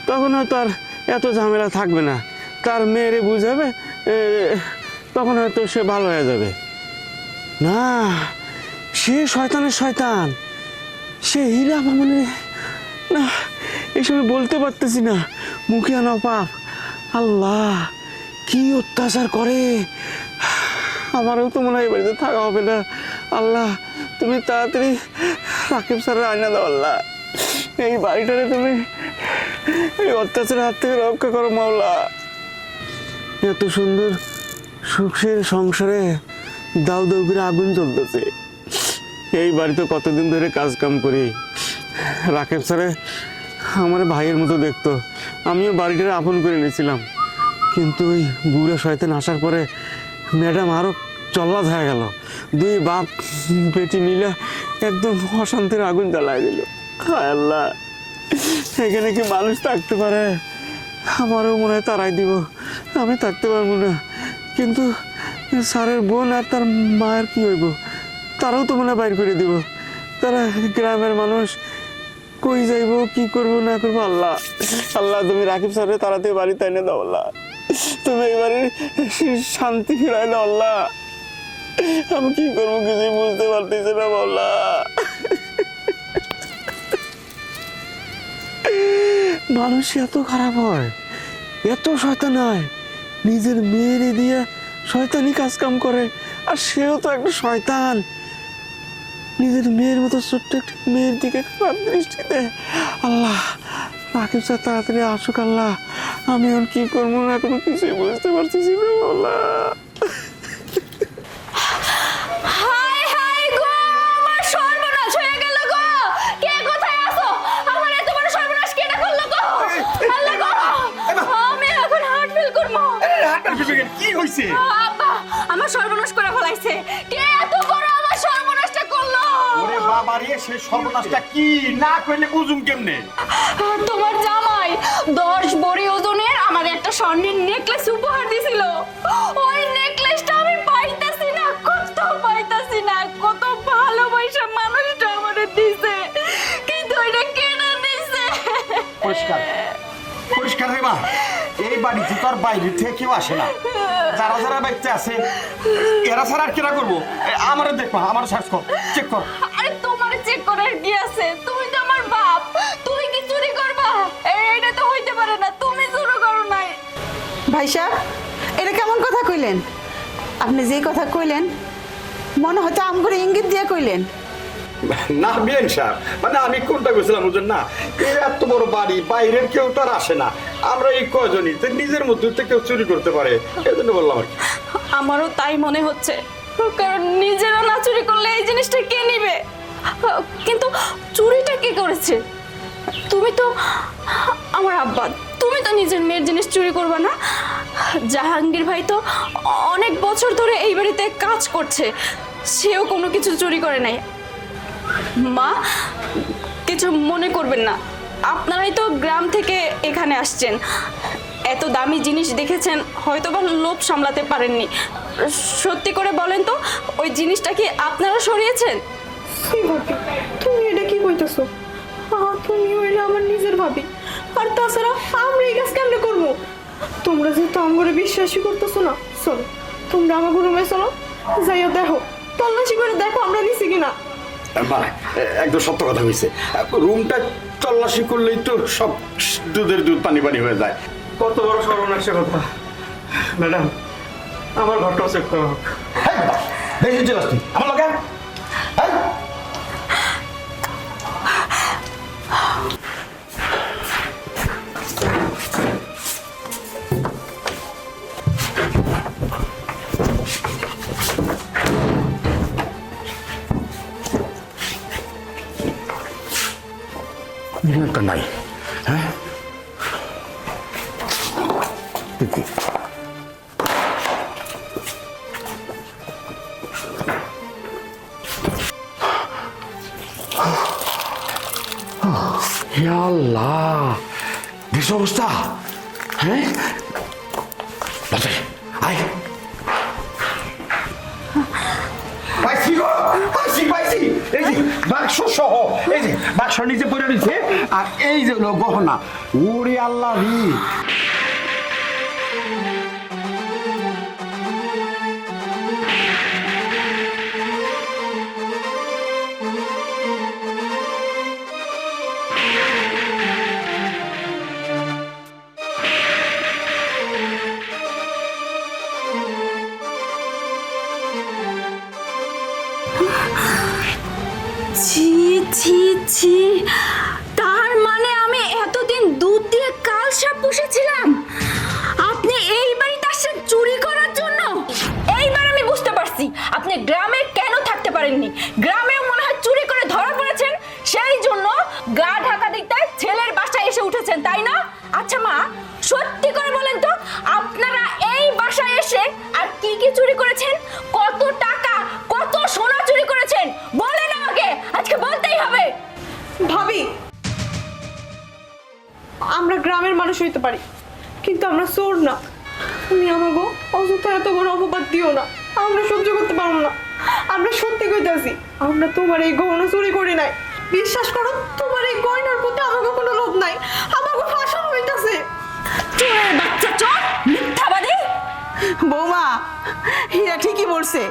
তখন হয়তো আর এত ঝামেলা থাকবে না, তার মেয়েরে বুঝাবে, তখন হয়তো সে ভালো হয়ে যাবে। না, সে শয়তানের শয়তান, সে হীরা মানে না, এসব বলতে পারতেছি না, মুখে আনা পাপ। আল্লাহ, কি অত্যাচার করে! আমারও তো মনে হয় বাড়িতে থাকা হবে না। আল্লাহ, তুমি তাড়াতাড়ি রাকিব স্যারের আয়না দাও। আল্লাহ, এই বাড়িটারে তুমি এই অত্যাচারের হাত থেকে রক্ষা করো মাওলা। এত সুন্দর সুখের সংসারে দাউ দাউ করে আগুন জ্বলতেছে। এই বাড়িতে কতদিন ধরে কাজ কাম করি, রাকেব স্যারে আমার ভাইয়ের মতো দেখতো, আমিও বাড়িটারে আপন করে নিয়েছিলাম। কিন্তু ওই বুড়া শয়তান আসার পরে ম্যাডাম আরও চল্লাদ হয়ে গেল। দুই বাপ বেটি মিলে একদম অশান্তির আগুন জ্বালায় দিল। হায় আল্লাহ, এখানে কি মানুষ থাকতে পারে? আমারও মনে হয় তারাই দিব, আমি থাকতে পারবো না। কিন্তু স্যারের বোন আর তার মায়ের কি হইব? তারাও তো মনে হয় বাইর করে দিব। তারা গ্রামের মানুষ, কই যাইব, কি করব না করবো? আল্লাহ আল্লাহ, তুমি রাকিব স্যারের তাড়াতাড়ি বাড়িতে এনে দাও আল্লাহ। তুমি এবারে শান্তি ফিরাই দাও আল্লাহ। আমি কি করবো কিছুই বুঝতে পারতেছি না আল্লাহ। মানুষ এত খারাপ হয়, এত শয়তান হয়, নিজের মেয়েরে দিয়ে শয়তানি কাজ কাম করে। আর সেও তো একটা শয়তান, নিজের মেয়ের মতো ছোট্ট একটা মেয়ের দিকে খারাপ দৃষ্টিতে। আল্লাহ, রাকিব স্যার তাড়াতাড়ি আসুক আল্লাহ। আমি এখন কি করবো না কোনো কিছুই বুঝতে পারতেছি না আল্লাহ। হায় হায় গো, আমার সর্বনাশ হয়ে গেল গো। কে কোথায় আছো? আমার এত বড় সর্বনাশ কেডা করলো গো? আল্লাহ গো, আমি এখন হার্ট ফেল করবো। কি হইছে? আব্বা, আমার সর্বনাশ করে ফেলাইছে। কে এত বড় আমার সর্বনাশটা করলো? ওরে বাবা রে, সেই সর্বনাশটা কি না কইলে বুঝুম কেমনে? তোমার জামাই 10 বড়ি ওজনের আমার একটা স্বর্ণের নেকলেস উপহার দিছিল। ওই নেকলেসটা আমি পাইতাছি না, কত পাইতাছি না, কত ভালোবাসা মানুষটা আমারে দিছে, কিন্তু এটা কেনা দিছে। পরিষ্কার পরিষ্কার রে মা, এই বাড়িতে তো আর বাইরে থেকে কেউ আসে না। যারা যারা ব্যক্তি আছে এরা ছাড়া আর কেনা করবো? আমারে দেখো, আমার সার্চ কর, চেক কর। আরে তোমার চেক করার কি আছে? তুমি তো আমার বাপ, তুমি কি চুরি করবা? এটা তো হইতে পারে না, তুমি চুরি করো নাই। ভাই সাহেব, এটা কেমন কথা কইলেন? আপনি যে কথা কইলেন মনে হয়তো আম করে ইঙ্গিত দিয়ে কইলেন। না বিয়েন সাহেব, মানে আমি কোনটা গেছিলাম বুঝলেন না? এই এত বড় বাড়ি, বাইরের কেউ তো আর আসে না, আমরা এই কয়জনই তো নিজের মধ্যে তো কেউ চুরি করতে পারে, এই জন্য বললাম আর কি। আমারও তাই মনে হচ্ছে, কারণ নিজেরা না চুরি করলে এই জিনিসটা কে নিবে? কিন্তু চুরিটা কে করেছে? তুমি তো আমার আব্বা, তুমি তো নিজের মেয়ের জিনিস চুরি করবে না। জাহাঙ্গীর ভাই তো অনেক বছর ধরে এই বাড়িতে কাজ করছে, সেও কোনো কিছু চুরি করে নাই। মা, কিছু মনে করবেন না, আপনারাই তো গ্রাম থেকে এখানে আসছেন, এত দামি জিনিস দেখেছেন, হয়তো বা লোভ সামলাতে পারেননি। সত্যি করে বলেন তো, ওই জিনিসটা কি আপনারা সরিয়েছেন? কি ভাবি, তুমি এটা কি কইতেছো? তুমি হইলে আমার নিজের ভাবি, আর তাছাড়া আমরা এই কাজ কেমনে করবো? তোমরা যেহেতু আমার বিশ্বাসই করতেছো না, চলো তোমরা আমার রুমে চলো, যাইয়া দেখো, তল্লাশি করে দেখো আমরা নিছি কিনা। মা, একদম সত্য কথা হয়েছে, রুমটা তল্লাশি করলেই তো সব দুধের দুধ পানি পানি হয়ে যায়। কত বড় সর্বনাশের কথা। ম্যাডাম, আমার ঘরটাও চেক করা হোক। হ্যাঁ বেটা, দেখি চলে আসছি আমার লগে। হ্যাঁ মিলনটা নাই। হ্যাঁ আল্লাহ, দেশ অবস্থা। হ্যাঁ আয়, পাইছি গো, পাইছি পাইছি। এই যে বাক্স সহ, এই যে বাক্স নিচে পড়ে রয়েছে, আর এই যে হলো গহনা। ওরে আল্লাহ রে, ছি ছি ছি, তার মানে আমি এতদিন দুধ দিয়ে কাল সাপ পুষেছিলাম। আপনি এই বাড়িতে আসছেন চুরি করার জন্য? এইবার আমি বুঝতে পারছি আপনি মানুষ হইতে পারি, কিন্তু আমরা চোর না। তুমি আমাকে অযথা এত বড় অপবাদ দিও না, আমরা সহ্য করতে পারবো না। আমরা সত্যি কইতাছি, আমরা তোমার এই গহনা চুরি করি নাই। বিশ্বাস করো, তোমার এই গয়নার প্রতি আমাকে কোনো লোভ নাই। আমাকে ফাঁসানো হইতাছে। চোরের বাচ্চা চোর, মিথ্যাবাদী। বৌমা, হীরা ঠিকই বলছে,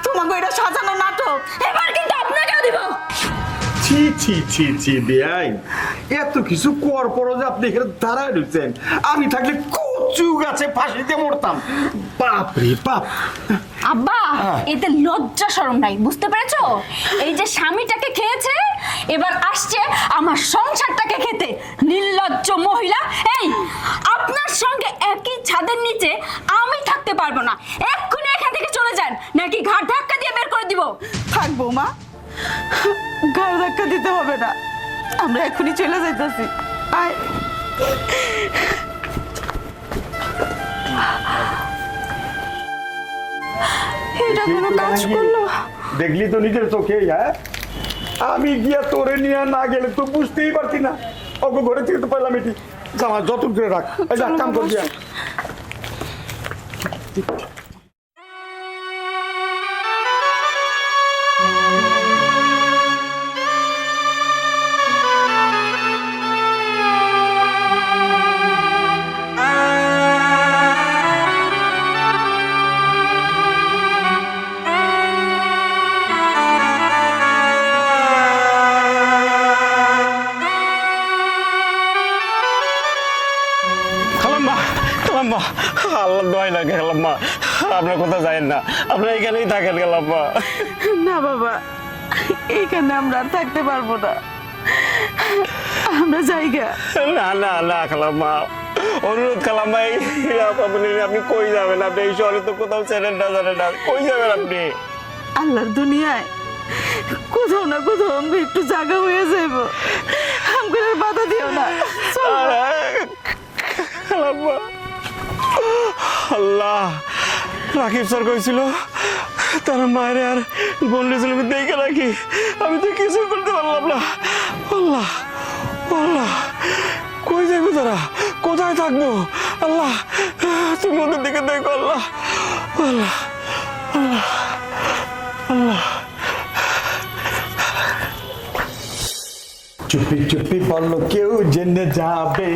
তোমাকে এটা সাজানো নাটক। এবার কিন্তু আপনাকেও দিব। ছি ছি ছি ছি বেআইন, এত কিছু কর পরও যে আপনি এখানে দাঁড়ায় রয়েছেন, আমি থাকলে কচু গাছে ফাঁসিতে মরতাম। বাপ রে বাপ। আব্বা, এতে লজ্জা শরম নাই, বুঝতে পেরেছো? এই যে স্বামীটাকে খেয়েছে, এবার আসছে আমার সংসারটাকে খেতে। নির্লজ্জ মহিলা। এই, আপনার সঙ্গে একই ছাদের নিচে আমি থাকতে পারবো না। এক্ষুনি এখান থেকে চলে যান, নাকি ঘাট ধাক্কা দিয়ে বের করে দিব। থাক বৌমা, ঘাড় ধাক্কা দিতে হবে না, আমরা এখনই চলে যাইতেছি। আয়। এটা কোনো কাজ করলো? দেখলি তো নিজের চোখে। হ্যাঁ, আমি গিয়া তোরে নিয়ে না গেলে তো বুঝতেই পারতি না। ওকে ঘরে থেকে তো পাইলাম এটি, জামা যতন করে রাখ। এই যা, কাম কর গিয়া। খালাম্মা, খালাম্মা, আল্লাহ দোয়াই লাগে খালাম্মা, আপনার কোথাও যায়েন না, আপনার এখানেই থাকেন খালাম্মা। না বাবা, এইখানে আমরা আর থাকতে পারবো না, আমরা জায়গা। না না না খালাম্মা, অনুরোধ খালাম্মা, আপনি কই যাবেন? আপনি এই শহরে তো কোথাও ছেড়েন না, জানেন না, কই যাবেন আপনি? আল্লাহর দুনিয়ায় কোথাও না কোথাও আমি একটু জায়গা হয়ে যাইব, আমাকে আর বাধা দিও না। খালাম্মা, আল্লাহ, রাকিব স্যার কইছিল তার মায়ের আর বললে দেখে রাখি, আমি তো কিছু করতে পারলাম না। আল্লাহ আল্লাহ, কই যাইবো তারা, কোথায় থাকবো? আল্লাহ, তুমি ওদের দিকে দেখো। আল্লাহ আল্লাহ আল্লাহ আল্লাহ। চুপি চুপি বলো কেউ জেনে যাবে,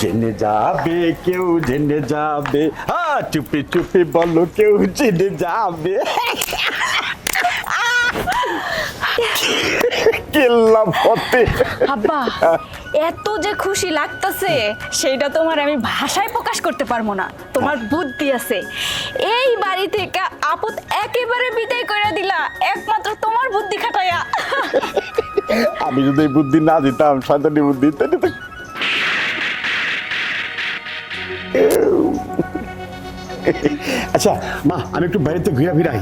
জেনে যাবে, কেউ জেনে যাবে। হ্যাঁ, চুপি চুপি বলো কেউ জেনে যাবে। কেল্লা ফতে। আব্বা, এত যে খুশি লাগতেছে সেটা তোমার আমি ভাষায় প্রকাশ করতে পারবো না। তোমার বুদ্ধি আছে, এই বাড়ি থেকে আপদ একেবারে বিদায় করে দিলা একমাত্র তোমার বুদ্ধি খাটাইয়া। আমি যদি এই বুদ্ধি না দিতাম, শয়তানি বুদ্ধি, তাহলে তো আচ্ছা মা, আমি একটু বাইরে ঘুরে ফিরাই,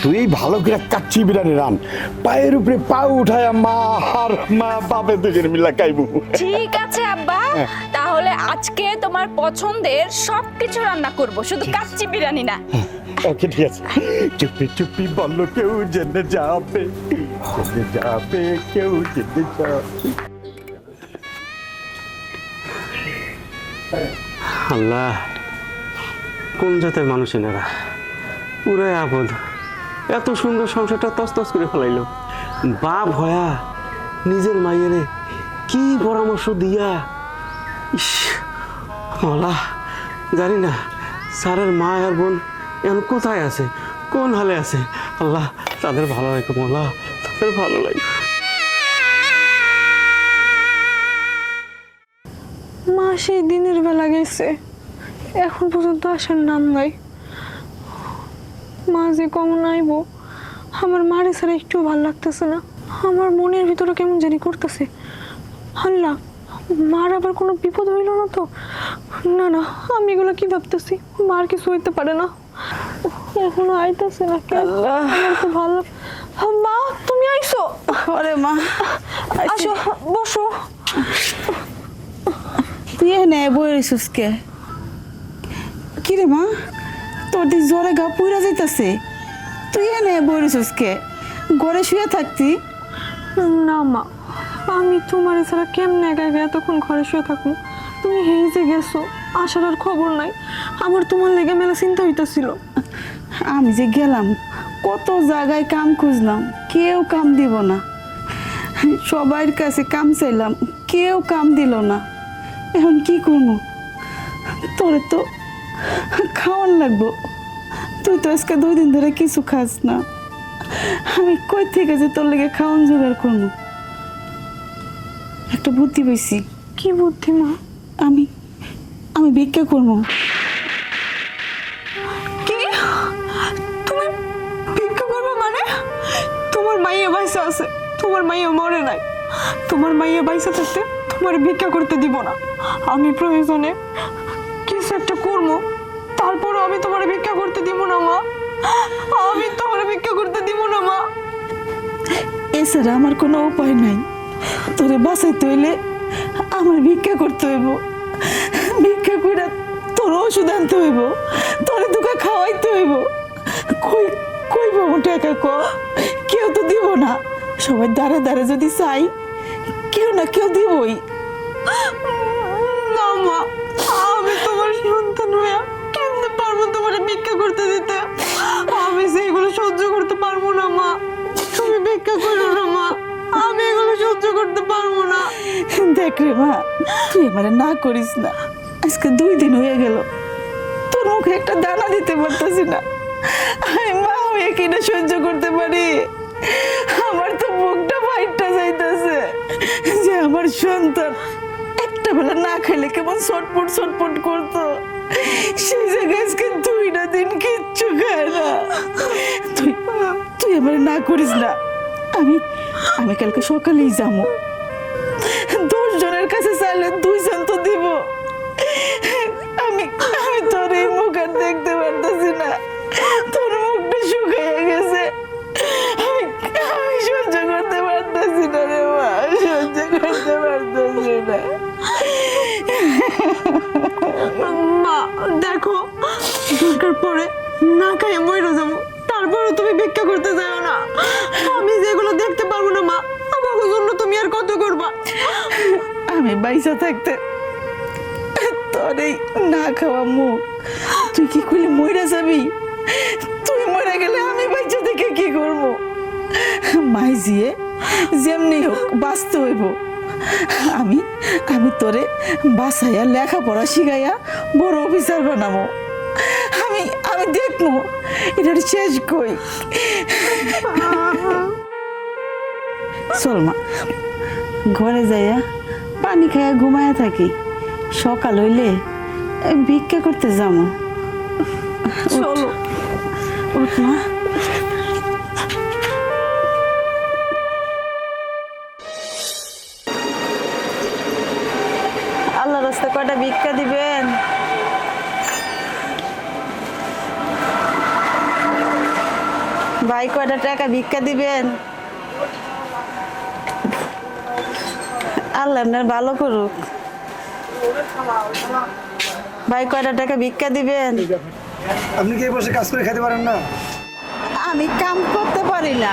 তুই ভালো করে কাচ্চি বিরিয়ানি রান, পায়ের উপরে পা উঠায় মা আর মা বাপে দুজন মিলা খাইবো। ঠিক আছে আব্বা, তাহলে আজকে তোমার পছন্দের সবকিছু রান্না করব, শুধু কাচ্চি বিরিয়ানি না। ওকে, ঠিক আছে। চুপি চুপি বলো কেউ জেনে যাবে, জেনে যাবে, কেউ জেনে যাবে। আল্লাহ, কোন জাতের মানুষ এনারা, পুরাই আপদ। এত সুন্দর সংসারটা তছতছ করে ফেলাইলো। বাপ ভয়া নিজের মাইয়েরে কি পরামর্শ দিয়া। ইস মাওলা, জানি না স্যারের মা আর বোন এখন কোথায় আছে, কোন হালে আছে। আল্লাহ, তাদের ভালো লাগে মাওলা, তাদের ভালো লাগে। মা সেই দিনের বেলা গেছে, এখন পর্যন্ত আসার নাম নাই। মা যে কমন আইব, আমার মারে ছাড়া একটু ভালো লাগতেছে না। আমার মনের ভিতরে কেমন জানি করতেছে। আল্লাহ, মার আবার কোনো বিপদ হইল না তো? না না, আমি এগুলো কি ভাবতেছি, মার কিছু হইতে পারে না। এখনো আইতেছে না কেন? আমার তো ভালো। মা, তুমি আইছো? আরে মা, আসো, বসো। তুই এনে বই রইছিস কে? কি রে মা, তোর দিন জ্বরে গা পুইরা যাইতাছে, তুই এনে বই রইছিস কে? ঘরে শুয়ে থাকতি। না মা, আমি তোমার ছাড়া কেমনে একা একা এতক্ষণ ঘরে শুয়ে থাকুন? তুমি হেজে গেছো, আসার আর খবর নাই। আমার তোমার লেগে মেলা চিন্তা হইতাছিল। আমি যে গেলাম কত জায়গায় কাম খুঁজলাম, কেউ কাম দিব না। সবার কাছে কাম চাইলাম, কেউ কাম দিল না। এখন কি করবো? তোরে তো খাওয়ান লাগবো। তুই তো আজকে 2 দিন ধরে কিছু খাস না। আমি কই থেকে যে তোর লেগে খাওয়ান জোগাড় করবো? একটা বুদ্ধি পেয়েছি। কি বুদ্ধি মা? আমি আমি ভিক্ষা করবো। কি? তুমি ভিক্ষা করবে মানে? তোমার মাইয়া বাইসা আছে, তোমার মাইয়া মরে নাই। তোমার মাইয়া বাইসা থাকতে তোমার ভিক্ষা করতে দিব না। আমি প্রয়োজনে কিছু একটা করবো, তারপরও আমি তোমার ভিক্ষা করতে দিব না মা। আমি তোমার ভিক্ষা করতে দিব না মা। এছাড়া আমার কোনো উপায় নাই। তোরে বাঁচাইতে হইলে আমার ভিক্ষা করতে হইব। ভিক্ষা করে তোর ওষুধ আনতে হইব, তোরে দুকা খাওয়াইতে হইব। কই কই পাবো টাকা? কেউ তো দিব না। সবাই দাঁড়ে দাঁড়ে যদি চাই, কেউ না কেউ দিবই। না মা, আমি তোমার সন্তান হয়ে কেমনে পারবো তোমার ভিক্ষা করতে দিতে? আমি সেগুলো সহ্য করতে পারবো না মা। তুমি ভিক্ষা করো না মা, আমি এগুলো সহ্য করতে পারবো না। দেখ রে মা, তুই আমারে না করিস না। আজকে 2 দিন হয়ে গেল, তোর মুখে একটা দানা দিতে পারতেছি না। আমি মা হয়ে কিনা সহ্য করতে পারি? আমার তো মুখটা ফাইটটা যাইতেছে যে আমার সন্তান একটা বেলা না খাইলে কেমন ছটপট ছটপট করতো, সেই জায়গায় আজকে 2টা দিন কিচ্ছু খায় না। তুই তুই আমার না করিস না। আমি আমি কালকে সকালেই যাবো। 10 জনের কাছে চাইলে 2 জন তো দিব। আমি আমি তোর এই মুখ আর দেখতে পারতেছি না। তোর মুখটা শুকিয়ে গেছে। আমি আমি সহ্য করতে পারতেছি না রে মা, সহ্য করতে পারতেছি না। মা দেখো, দরকার পড়ে না খাই মরে যাবো, তারপরও তুমি ভিক্ষা করতে যাও না। আমি যেগুলো দেখতে পারবো না মা, আমার জন্য তুমি আর কত করবা? আমি বাইসা থাকতে তোর এই না খাওয়া মুখ তুই কি করলে মরে যাবি? তুই মরে গেলে আমি বাইচা থেকে কি করবো? মাই জিয়ে যেমনি হোক বাঁচতে হইব। আমি আমি তোরে বাসাইয়া লেখাপড়া শিখাইয়া বড় অফিসার বানাবো। আমি আমি দেখবো এটার শেষ কই। চল মা, ঘরে যাইয়া পানি খাইয়া ঘুমায়া থাকি। সকাল হইলে ভিক্ষা করতে যাবো। চলো। উঠ মা। আল্লাহ রাস্তা কয়টা ভিক্ষা দিবেন? ভাই কয়টা টাকা ভিক্ষা দিবেন? আল্লাহ আপনার ভালো করুক। ভাই কয়টা টাকা ভিক্ষা দিবেন? আপনি কি এই বসে কাজ করে খেতে পারেন না? আমি কাম করতে পারি না,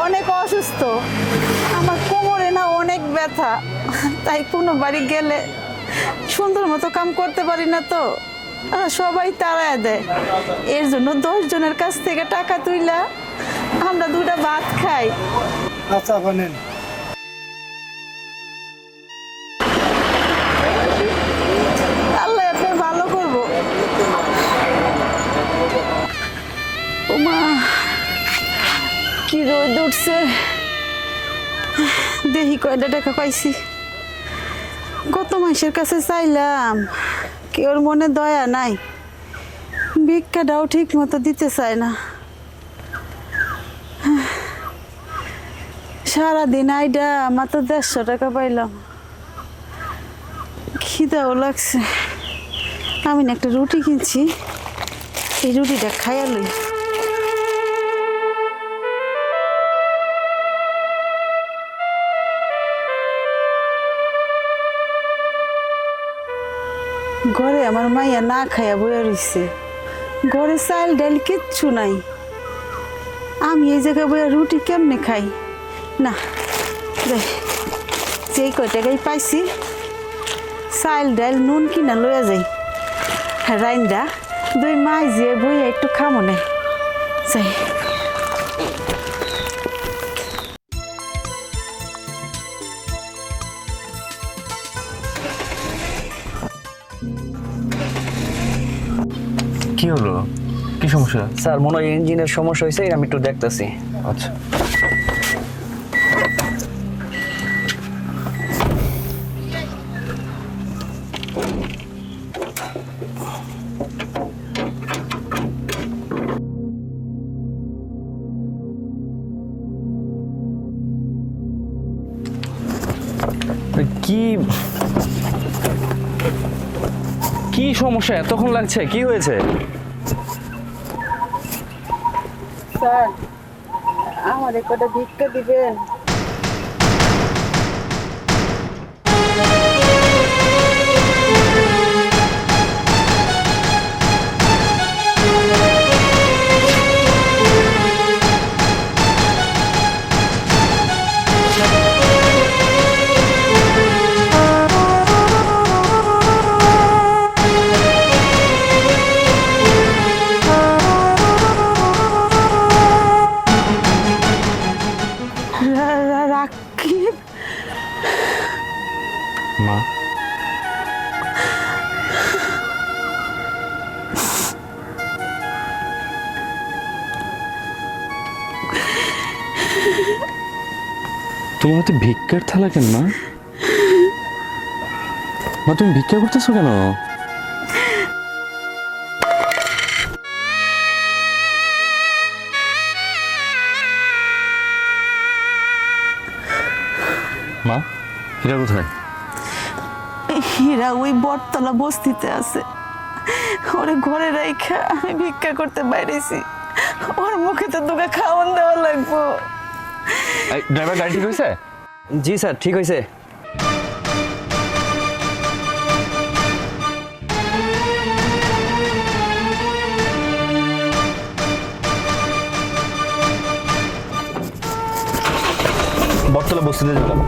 অনেক অসুস্থ। আমার কোমরে না অনেক ব্যথা, তাই কোনো বাড়ি গেলে সুন্দর মতো কাম করতে পারি না। তো সবাই তাড়ায় দেয়। এর জন্য 10 জনের কাছ থেকে টাকা তুইলা আমরা 2টা ভাত খাই। আচ্ছা নেন। আল্লাহ আপনার ভালো করবো। ওমা কি রোদ উঠছে। দেখি কয়টা টাকা পাইছি। গত মাসের কাছে চাইলাম, কেউর মনে দয়া নাই। ভিক্ষাটাও ঠিক মতো দিতে চায় না। সারাদিন আইডা মাত্র 150 টাকা পাইলাম। খিদাও লাগছে। আমি না একটা রুটি কিনছি, এই রুটিটা খাইয়া লই। ঘরে আমার মাইয়া না খাইয়া বইয়া রইছে। ঘরে চাল ডাল কিচ্ছু নাই। আমি এই জায়গায় বইয়া রুটি কেমনে খাই? না যেই কয় টাকাই পাইছি চাল ডাল নুন কিনা লইয়া যাই রাইন্দা দুই মাই যে বই একটু খামনে যাই। কি হলো, কি সমস্যা? স্যার মনে হয় ইঞ্জিনের সমস্যা হয়েছে, আমি একটু দেখতেছি। আচ্ছা, কি কি সমস্যা, এতক্ষণ লাগছে? কি হয়েছে? স্যার আমার একটা ভিক্ষা দিবেন? রাকিব, মা, তোমার হাতে ভিক্ষার থালা কেন মা? মা তুমি ভিক্ষা করতেছো কেন? মা, হীরা কোথায়? হীরা ওই বটতলা বস্তিতে আছে। ওরে ঘরে রাইখা আমি ভিক্ষা করতে বাইরেছি। ওর মুখে তো দুগা খাওয়ান দেওয়া লাগবো। ড্রাইভার গাড়ি ঠিক হয়েছে? জি স্যার, ঠিক হয়েছে। বটতলা বস্তিতে যেতাম।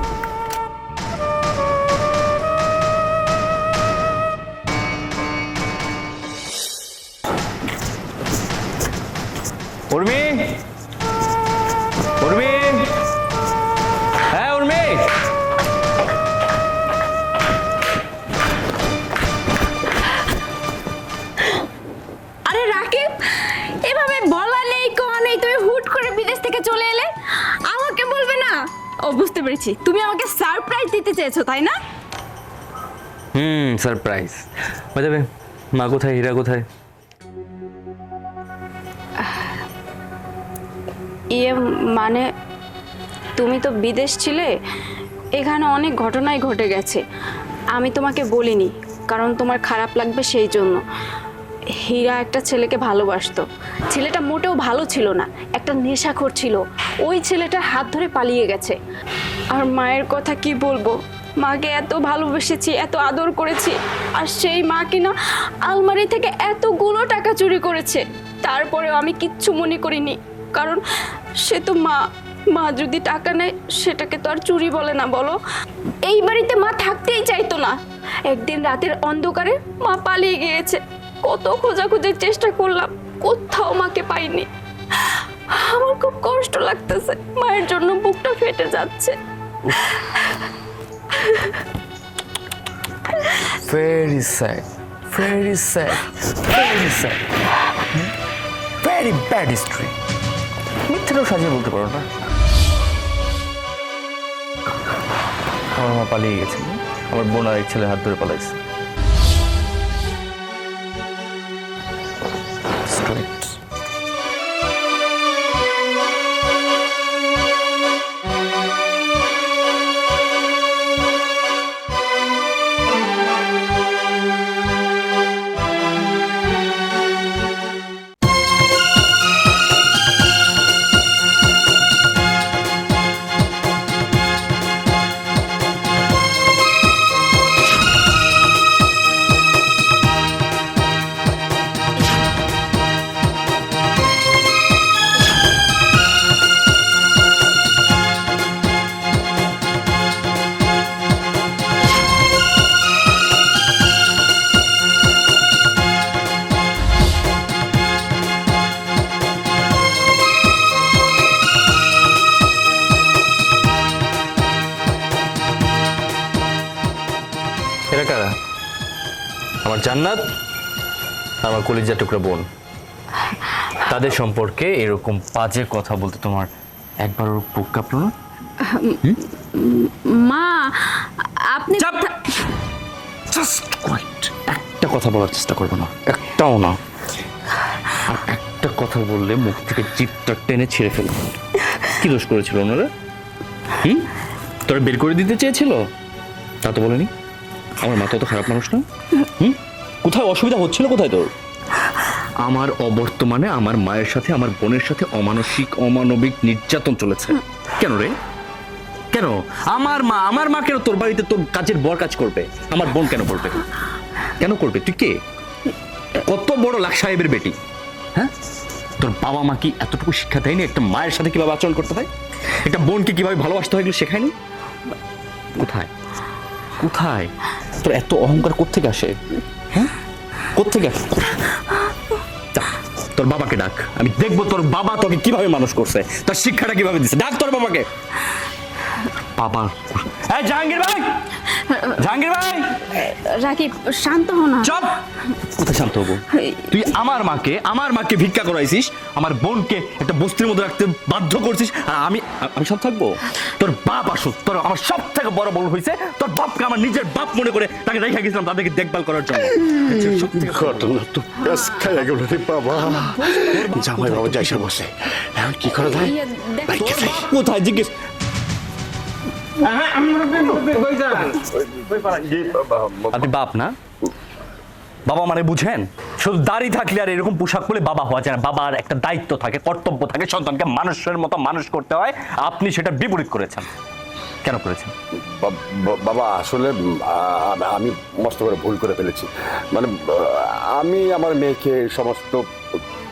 উর্মি, উর্মি, হ্যাঁ উর্মি, আরে রাকিব, এভাবে বলা নেই কওয়া নেই তুমি হুট করে বিদেশ থেকে চলে এলে, আমাকে বলবে না? ও বুঝতে পেরেছি, তুমি আমাকে সারপ্রাইজ দিতে চেয়েছো তাই না? সারপ্রাইজ। বাই দ্য ওয়ে, মা কোথায়, হীরা কোথায়? ইয়ে মানে তুমি তো বিদেশ ছিলে, এখানে অনেক ঘটনাই ঘটে গেছে। আমি তোমাকে বলিনি কারণ তোমার খারাপ লাগবে সেই জন্য। হীরা একটা ছেলেকে ভালোবাসতো, ছেলেটা মোটেও ভালো ছিল না, একটা নেশাখোর ছিল। ওই ছেলেটার হাত ধরে পালিয়ে গেছে। আর মায়ের কথা কি বলবো, মাকে এত ভালোবেসেছি, এত আদর করেছি, আর সেই মা কিনা আলমারি থেকে এতগুলো টাকা চুরি করেছে। তারপরেও আমি কিচ্ছু মনে করিনি, কারণ সে তো মা। মা যদি টাকা নেয় সেটাকে তো আর চুরি বলে না বলো। এই বাড়িতে মা থাকতেই চাইতো না। একদিন রাতের অন্ধকারে মা পালিয়ে গিয়েছে। কত খোঁজাখুঁজির চেষ্টা করলাম, কোথাও মাকে পাইনি। আমার খুব কষ্ট লাগতেছে, মায়ের জন্য বুকটা ফেটে যাচ্ছে। Very sad, very sad, very sad, very bad history. মিথ্যাটাও সাজিয়ে বলতে পারো না। আমার মা পালিয়ে গেছে, আমার বোন আর এক ছেলে হাত ধরে পালাইছে। Straight. আমার কলিজার টুকরা বোন, তাদের সম্পর্কে এরকম বাজে কথা বলতে তোমার একবার ওর বুক কাঁপলো না? মা আপনি চাপ! জাস্ট কোয়াইট, একটা কথা বলার চেষ্টা করবো না, একটাও না। আর একটা কথা বললে মুখ থেকে জিভটা টেনে ছিঁড়ে ফেলবো। কি দোষ করেছিল ওনারা? তোরা বের করে দিতে চেয়েছিল? তা তো বলেনি। আমার মা তো খারাপ মানুষ না। কোথায় অসুবিধা হচ্ছিল কোথায় তোর? আমার অবর্তমানে আমার মায়ের সাথে আমার বোনের সাথে অমানসিক অমানবিক নির্যাতন চলেছে। কেন রে? কেন আমার মা কেন তোর বাড়িতে তোর কাজের বর কাজ করবে? আমার বোন কেন করবে? কেন করবে? তুই কে? কত বড় লাখ সাহেবের বেটি? হ্যাঁ, তোর বাবা মা কি এতটুকু শিক্ষা দেয়নি একটা মায়ের সাথে কিভাবে আচরণ করতে হয়, একটা বোনকে কিভাবে ভালোবাসতে হয়, এগুলো শেখায়নি? কোথায় কোথায় তোর এত অহংকার কোত্থেকে আসে? হ্যাঁ, কোত্থেকে আসে? যা, তোর বাবাকে ডাক, আমি দেখবো তোর বাবা তোকে কিভাবে মানুষ করছে, তার শিক্ষাটা কিভাবে দিচ্ছে। ডাক তোর বাবাকে। বাবা, এই জাহাঙ্গীর ভাই, জাহাঙ্গীর ভাই, রাকিব শান্ত হও না। চুপ! কোথায় শান্ত হবো? তুই আমার মাকে ভিক্ষা করাইছিস, আমার বোনকে একটা বস্তির মধ্যে রাখতে বাধ্য করছিস, আর আমি সব থাকবো? তোর বাপ আসুক, তোর আমার সব থেকে বড় ভুল হয়েছে, তোর বাপকে আমার নিজের বাপ মনে করে তাকে রেখে গেছিলাম তাদেরকে দেখভাল করার জন্য। ঘটনা তো প্যাস খাইয়া গেল রে বাবা। জামাই বাবা যাইসা বসে, এখন কি করা যায়? তোর বাপ কোথায় জিজ্ঞেস? আপনি বাপ না? বাবা মানে বুঝেন? শুধু দাড়ি থাকলে আর এরকম পোশাক পরে বাবা হওয়া যায় না। বাবার একটা দায়িত্ব থাকে, কর্তব্য থাকে, সন্তানকে মানুষের মতো মানুষ করতে হয়। আপনি সেটা বিপরীত করেছেন। কেন করেছেন? বাবা আসলে আমি মস্ত করে ভুল করে ফেলেছি। মানে আমি আমার মেয়েকে সমস্ত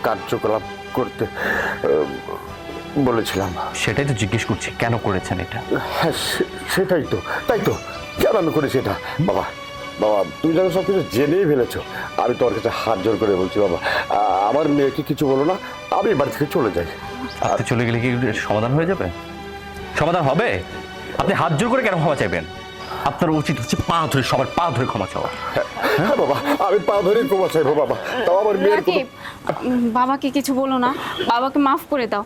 কার্যকলাপ করতে বলেছিলাম। সেটাই তো জিজ্ঞেস করছি, কেন করেছেন এটা? হ্যাঁ, সেটাই তো, তাই তো। কেন আমি করেছি এটা? বাবা বাবা, তুমি যখন সব কিছু জেনেই ফেলেছো, আমি তোমার কাছে হাত জোর করে বলছি বাবা, আমার মেয়েকে কিছু বলো না, আমি বাড়ি থেকে চলে যাই। আপনি চলে গেলে কি সমাধান হয়ে যাবে? সমাধান হবে? আপনি হাত জোর করে কেন ক্ষমা চাইবেন? আপনার উচিত হচ্ছে পা ধরে, সবার পা ধরে ক্ষমা চাওয়া। হ্যাঁ বাবা, আমি পা ধরে ক্ষমা চাইবো বাবা। তাও আমার মেয়ের কোনো- রাকিব, বাবাকে কিছু বলো না, বাবাকে মাফ করে দাও।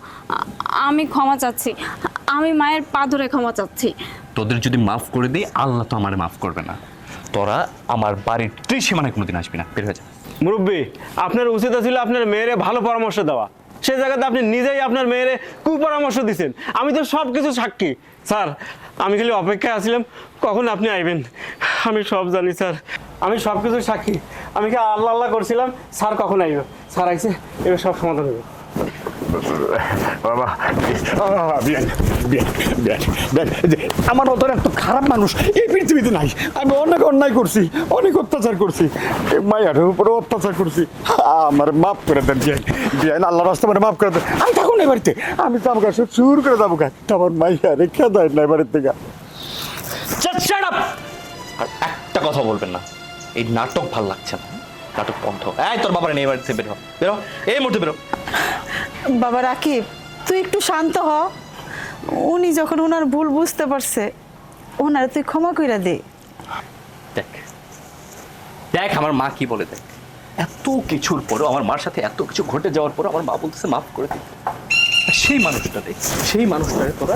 আমি ক্ষমা চাচ্ছি, আমি মায়ের পা ধরে ক্ষমা চাচ্ছি। তোদের যদি মাফ করে দিই, আল্লাহ তো আমার মাফ করবে না। তোরা আমার বাড়ির ত্রিসীমানায় কোনোদিন আসবি না, বের হয়ে যা। মুরব্বী, আপনার উচিত ছিল আপনার মেয়েরে ভালো পরামর্শ দেওয়া। সে জায়গাতে আপনি নিজেই আপনার মেয়েরে কুপরামর্শ দিচ্ছেন। আমি তো সব কিছু সাক্ষী স্যার। আমি খালি অপেক্ষায় আছিলাম কখন আপনি আইবেন। আমি সব জানি স্যার, আমি সব কিছু সাক্ষী। আমি কি আল্লাহ আল্লাহ করছিলাম স্যার কখন আইবে। স্যার আইছে, এবার সব সমাধান হবে। বাবা, আমার মতো এত খারাপ মানুষ এই পৃথিবীতে নাই। আমি অনেক অন্যায় করছি, অনেক অত্যাচার করছি, মায়ের উপরে অত্যাচার করছি। আমার মাফ করে দেন বিয়ান, আল্লাহ রাস্তা মানে মাফ করে দেন। আমি থাকুন এই বাড়িতে, আমি তো আমাকে চুর করে যাবো গা। আমার মাইয়া রেখা দেয় না বাড়ির থেকে। আর একটা কথা বলবেন না, এই নাটক ভাল লাগছে না। নাটক বন্ধ। এই তোর বাবার নেই বাড়িতে, বেরো বেরো, এই মুহূর্তে বেরো। বাবা রাকিব, তুই একটু শান্ত হ। উনি যখন ওনার ভুল বুঝতে পারছে, ওনারে তুই ক্ষমা কইরা দে। দেখ দেখ আমার মা কি বলে, দেখ এত কিছুর পরেও, আমার মার সাথে এত কিছু ঘটে যাওয়ার পর আমার মা বলতেছে মাফ করে দিতে। সেই মানুষটা দেখ, সেই মানুষটারে তোরা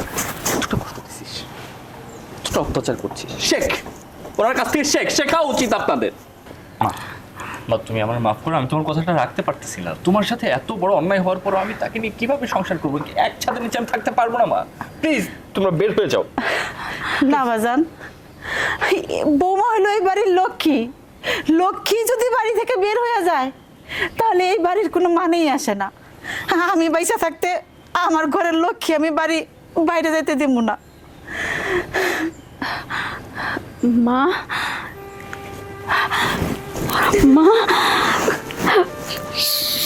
এতটা কষ্ট দিচ্ছিস, এতটা অত্যাচার করছিস। শেখ, ওনার কাছ থেকে শেখা উচিত আপনাদের। মা তুমি আমার মাফ করো, আমি তোমার কথাটা রাখতে পারতেছি না। তোমার সাথে এত বড় অন্যায় হওয়ার পর আমি তাকে নিয়ে কিভাবে সংসার করবো? এক ছাদের নিচে আমি থাকতে পারবো না। মা প্লিজ তোমরা বের হয়ে যাও। না বাজান, বৌমা হইলো এই বাড়ির লক্ষ্মী। লক্ষ্মী যদি বাড়ি থেকে বের হয়ে যায়, তাহলে এই বাড়ির কোনো মানেই আসে না। আমি বাইসা থাকতে আমার ঘরের লক্ষ্মী আমি বাড়ি বাইরে যেতে দিব না। মা, মা,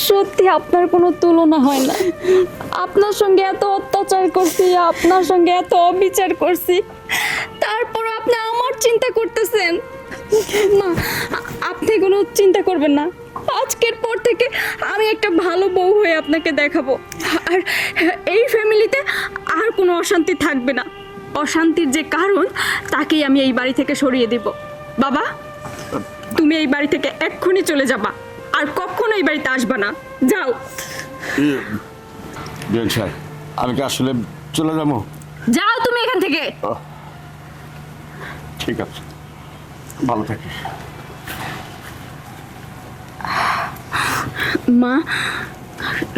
সত্যি আপনার কোনো তুলনা হয় না। আপনার সঙ্গে এত অত্যাচার করছি, আপনার সঙ্গে এত অবিচার করছি, তারপর আপনি আমার চিন্তা করতেছেন। মা, আপনি কোনো চিন্তা করবেন না। আজকের পর থেকে আমি একটা ভালো বউ হয়ে আপনাকে দেখাবো, আর এই ফ্যামিলিতে আর কোনো অশান্তি থাকবে না। অশান্তির যে কারণ, তাকেই আমি এই বাড়ি থেকে সরিয়ে দিব। বাবা, তুমি এই বাড়ি থেকে এক্ষুনি চলে যাবা। আর কখনো এই বাড়িতে আসবা না, যাও। বিয়ান সাহেব, আমি কি আসলে চলে যাবো? যাও তুমি এখান থেকে। ঠিক আছে, ভালো থাকিস। মা,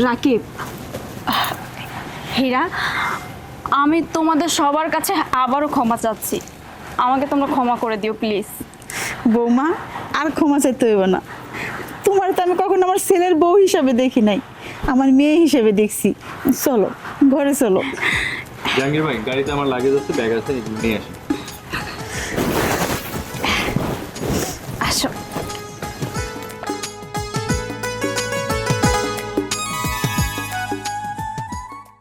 রাকিব, হীরা, আমি তোমাদের সবার কাছে আবারও ক্ষমা চাচ্ছি। আমাকে তোমরা ক্ষমা করে দিও প্লিজ। বৌমা, আর ক্ষমা চাইতে হইব না। তোমার তো আমি কখনো আমার ছেলের বউ হিসাবে দেখি নাই, আমার মেয়ে হিসেবে দেখছি। চলো ঘরে চলো। জাহাঙ্গীর ভাই, গাড়িতে আমার লাগেজ আছে, ব্যাগ আছে, এগুলো নিয়ে আসেন।